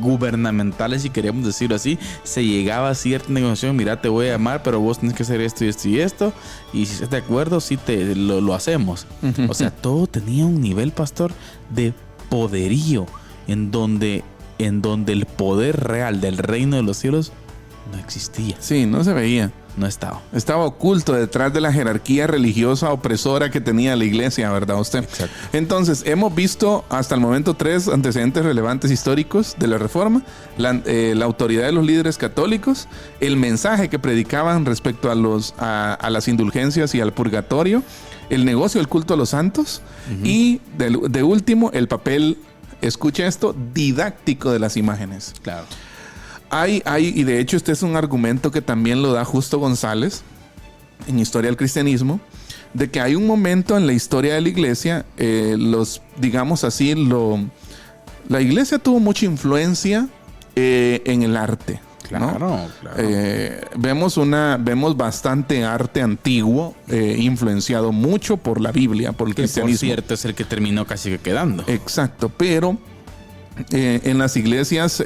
gubernamentales, si queremos decirlo así, se llegaba a cierta negociación. Mira, te voy a llamar, pero vos tenés que hacer esto y esto y esto, y si estás de acuerdo, sí lo hacemos. O sea, todo tenía un nivel, pastor, de poderío, en donde el poder real del reino de los cielos no existía. Sí, no se veía. No estaba. Estaba oculto detrás de la jerarquía religiosa opresora que tenía la iglesia, ¿verdad usted? Exacto. Entonces, hemos visto hasta el momento 3 antecedentes relevantes históricos de la Reforma: la autoridad de los líderes católicos, el mensaje que predicaban respecto a las indulgencias y al purgatorio, el negocio del culto a los santos y, de último, el papel, escucha esto, didáctico de las imágenes. Claro. Y de hecho este es un argumento que también lo da Justo González en Historia del Cristianismo, de que hay un momento en la historia de la iglesia, digamos así, la iglesia tuvo mucha influencia en el arte. Claro, ¿no? Claro. Vemos bastante arte antiguo influenciado mucho por la Biblia, por el cristianismo. Por cierto, es el que terminó casi que quedando. Exacto, pero en las iglesias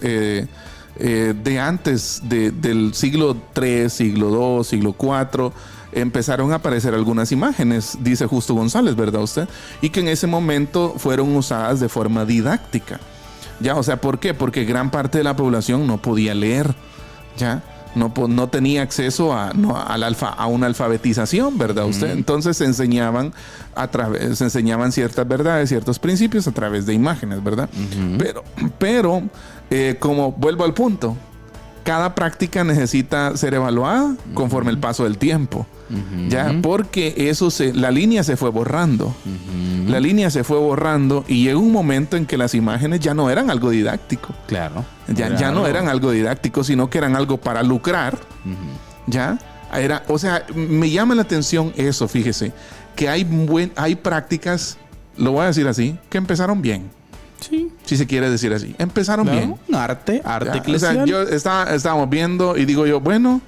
de antes del siglo III, siglo II, siglo IV, empezaron a aparecer algunas imágenes, dice Justo González, ¿verdad usted? Y que en ese momento fueron usadas de forma didáctica. Ya, o sea, ¿por qué? Porque gran parte de la población no podía leer, ya. No tenía acceso a una alfabetización, ¿verdad usted? Entonces se enseñaban ciertas verdades, ciertos principios a través de imágenes, ¿verdad? Pero como vuelvo al punto, cada práctica necesita ser evaluada conforme el paso del tiempo. Ya, porque la línea se fue borrando. La línea se fue borrando y llegó un momento en que las imágenes ya no eran algo didáctico. Claro. Ya no eran algo didáctico, sino que eran algo para lucrar. Ya. O sea, me llama la atención eso, fíjese, que hay prácticas, lo voy a decir así, que empezaron bien. Sí. Si se quiere decir así. Empezaron bien. Arte O eclesial. sea, estábamos viendo y digo yo, bueno,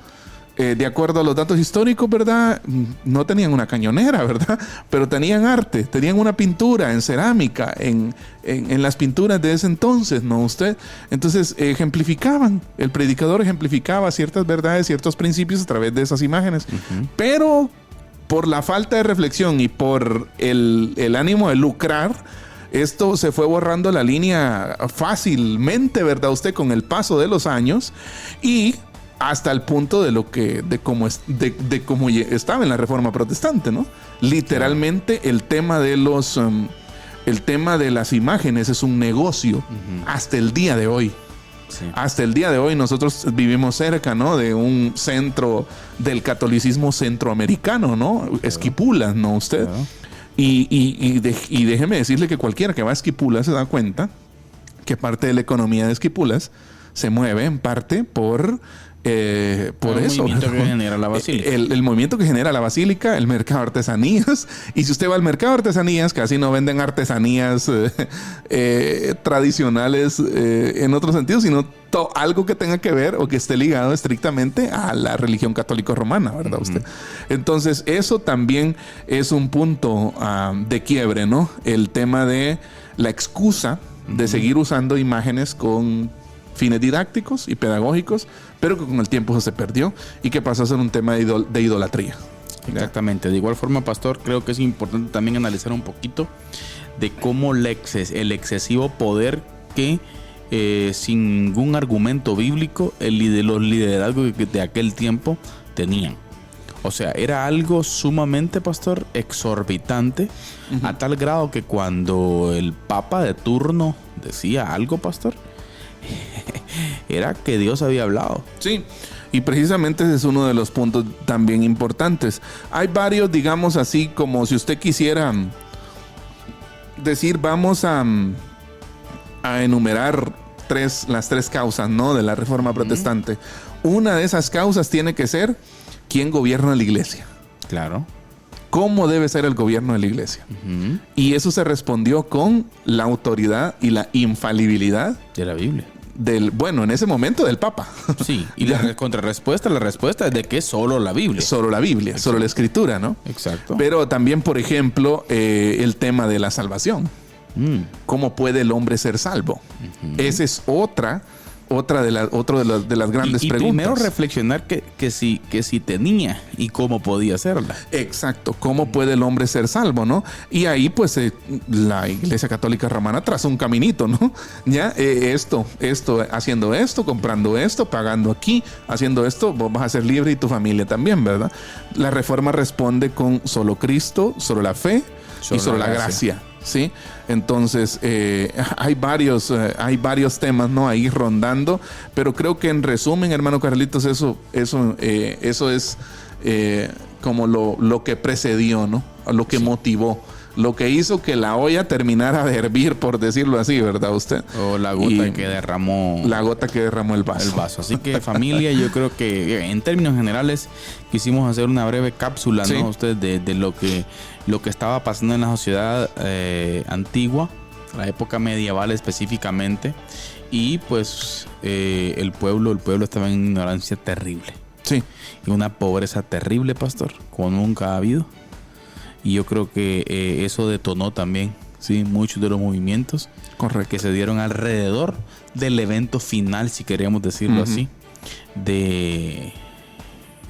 de acuerdo a los datos históricos, ¿verdad? No tenían una cañonera, ¿verdad? Pero tenían arte, tenían una pintura en cerámica, en las pinturas de ese entonces, ¿no? Entonces, el predicador ejemplificaba ciertas verdades, ciertos principios a través de esas imágenes. Pero por la falta de reflexión y por el ánimo de lucrar, Esto se fue borrando la línea fácilmente, ¿verdad? Usted con el paso de los años y hasta el punto de cómo estaba en la Reforma Protestante, ¿no? Literalmente el tema de las imágenes es un negocio hasta el día de hoy. Sí. Hasta el día de hoy nosotros vivimos cerca, ¿no? De un centro del catolicismo centroamericano, ¿no? Claro. Esquipulas, ¿no? Usted. Claro. Y déjeme decirle que cualquiera que va a Esquipulas se da cuenta que parte de la economía de Esquipulas se mueve en parte por eso. El movimiento que genera la basílica. El movimiento que genera la basílica, el mercado de artesanías. Y si usted va al mercado de artesanías, casi no venden artesanías tradicionales en otro sentido, sino algo que tenga que ver o que esté ligado estrictamente a la religión católica romana, ¿verdad? Usted. Entonces, eso también es un punto de quiebre, ¿no? El tema de la excusa de seguir usando imágenes con fines didácticos y pedagógicos, pero que con el tiempo se perdió y que pasó a ser un tema de idolatría. Exactamente. De igual forma, pastor, creo que es importante también analizar un poquito de cómo el excesivo poder que sin ningún argumento bíblico los liderazgos de aquel tiempo tenían. O sea, era algo sumamente, pastor, exorbitante, a tal grado que cuando el papa de turno decía algo, pastor, era que Dios había hablado. Sí, y precisamente ese es uno de los puntos también importantes. Hay varios, digamos así, como si usted quisiera decir, vamos a enumerar las tres causas, ¿no? De la Reforma Protestante. Una de esas causas tiene que ser quién gobierna la iglesia. Claro. ¿Cómo debe ser el gobierno de la iglesia? Y eso se respondió con la autoridad y la infalibilidad de la Biblia. En ese momento del Papa. Sí, y la respuesta es de que solo la Biblia. Solo la Biblia, solo la Escritura, ¿no? Exacto. Pero también, por ejemplo, el tema de la salvación. ¿Cómo puede el hombre ser salvo? Esa es otra de las grandes preguntas. Primero reflexionar que si tenía y cómo podía hacerla. Exacto, cómo puede el hombre ser salvo, ¿no? Y ahí pues la Iglesia Católica Romana trazó un caminito, ¿no? Ya haciendo esto, comprando esto, pagando aquí, haciendo esto, vos vas a ser libre y tu familia también, ¿verdad? La Reforma responde con solo Cristo, solo la fe y solo la gracia. ¿Sí? Entonces hay varios temas, ¿no? Ahí rondando, pero creo que en resumen, hermano Carlitos, eso es como lo que precedió, ¿no? Lo que motivó, lo que hizo que la olla terminara de hervir, por decirlo así, ¿verdad usted? O la gota que derramó. La gota que derramó el vaso. Así que, familia, yo creo que en términos generales quisimos hacer una breve cápsula, ¿no? Usted de lo que estaba pasando en la sociedad antigua, la época medieval específicamente, y pues el pueblo estaba en ignorancia terrible. Sí. Y una pobreza terrible, pastor, como nunca ha habido. Y yo creo que eso detonó también, sí, muchos de los movimientos que se dieron alrededor del evento final, si queremos decirlo así, de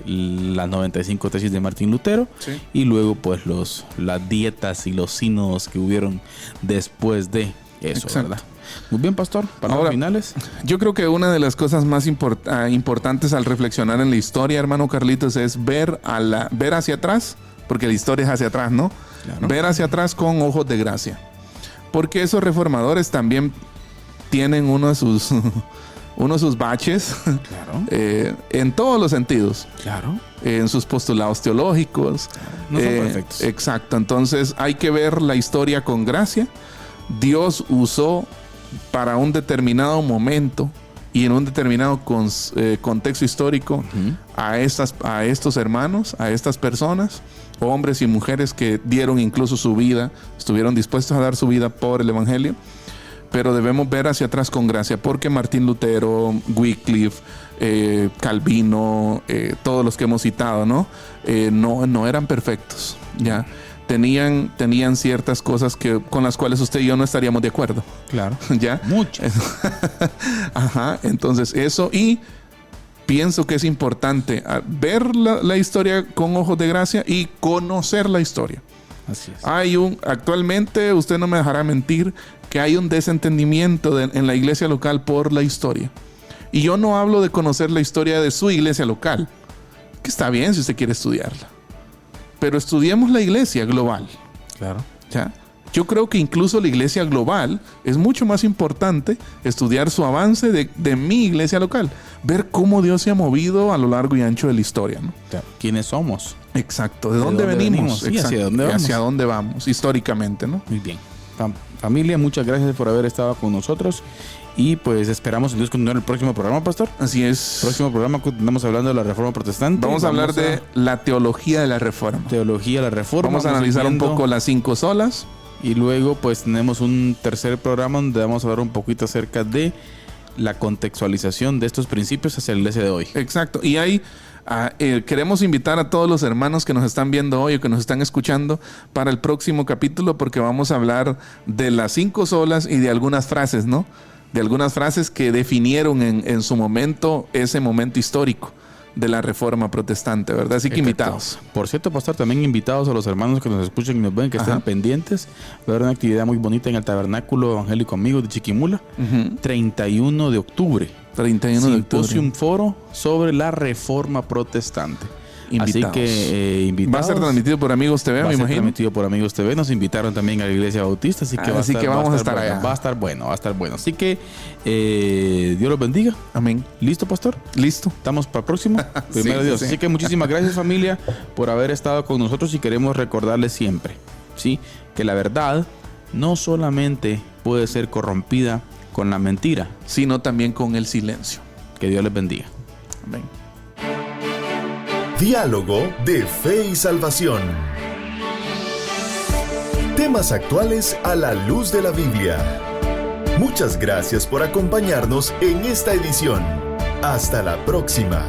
las 95 tesis de Martín Lutero, y luego pues las dietas y los sínodos que hubieron después de eso. Exacto. ¿Verdad? Muy bien, pastor, para los finales. Yo creo que una de las cosas más importantes al reflexionar en la historia, hermano Carlitos, es ver hacia atrás, porque la historia es hacia atrás, ¿no? Claro. Ver hacia atrás con ojos de gracia. Porque esos reformadores también tienen uno de sus baches, claro, en todos los sentidos. Claro. En sus postulados teológicos. No son perfectos. Exacto. Entonces hay que ver la historia con gracia. Dios usó para un determinado momento y en un determinado contexto histórico a estos hermanos, a estas personas, hombres y mujeres que dieron incluso su vida, estuvieron dispuestos a dar su vida por el Evangelio. Pero debemos ver hacia atrás con gracia, porque Martín Lutero, Wycliffe, Calvino, todos los que hemos citado, ¿no? No eran perfectos, ¿ya? Tenían ciertas cosas con las cuales usted y yo no estaríamos de acuerdo. Claro. ¿Ya? Muchas. Ajá. Entonces, eso, y pienso que es importante ver la historia con ojos de gracia y conocer la historia. Así es. Actualmente, usted no me dejará mentir, que hay un desentendimiento en la iglesia local por la historia. Y yo no hablo de conocer la historia de su iglesia local, que está bien si usted quiere estudiarla. Pero estudiemos la iglesia global. Claro. ¿Ya? Yo creo que incluso la iglesia global es mucho más importante estudiar su avance de mi iglesia local. Ver cómo Dios se ha movido a lo largo y ancho de la historia, ¿no? Claro. ¿Quiénes somos? Exacto. ¿De dónde venimos? Y hacia dónde vamos. Hacia dónde vamos, históricamente, ¿no? Muy bien. Familia, muchas gracias por haber estado con nosotros. Y pues esperamos Dios continuar el próximo programa, pastor. Así es. Próximo programa continuamos hablando de la Reforma Protestante. Vamos a hablar de la teología de la Reforma. Teología de la Reforma. Vamos a analizar un poco las 5 solas. Y luego pues tenemos un tercer programa donde vamos a hablar un poquito acerca de la contextualización de estos principios hacia la iglesia de hoy. Exacto. Y ahí queremos invitar a todos los hermanos que nos están viendo hoy o que nos están escuchando para el próximo capítulo, porque vamos a hablar de las 5 solas y de algunas frases, ¿no? De algunas frases que definieron en su momento ese momento histórico de la Reforma Protestante, ¿verdad? Así que invitados. Por cierto, pastor, también invitados a los hermanos que nos escuchen y nos ven, que estén pendientes. Va a haber una actividad muy bonita en el Tabernáculo Evangélico Amigos de Chiquimula, 31 de octubre. 31 de octubre. Simposio Foro sobre la Reforma Protestante. Invitados. Así que invitados. Va a ser transmitido por Amigos TV, me imagino. Va a ser transmitido por Amigos TV. Nos invitaron también a la Iglesia Bautista, así que vamos a estar bueno, allá. Va a estar bueno, va a estar bueno. Así que Dios los bendiga. Amén. ¿Listo, pastor? Listo. Estamos para el próximo. Primero Dios. Sí. Así que muchísimas gracias, familia, por haber estado con nosotros, y queremos recordarles siempre, ¿sí?, que la verdad no solamente puede ser corrompida con la mentira, sino también con el silencio. Que Dios les bendiga. Amén. Diálogo de Fe y Salvación. Temas actuales a la luz de la Biblia. Muchas gracias por acompañarnos en esta edición. Hasta la próxima.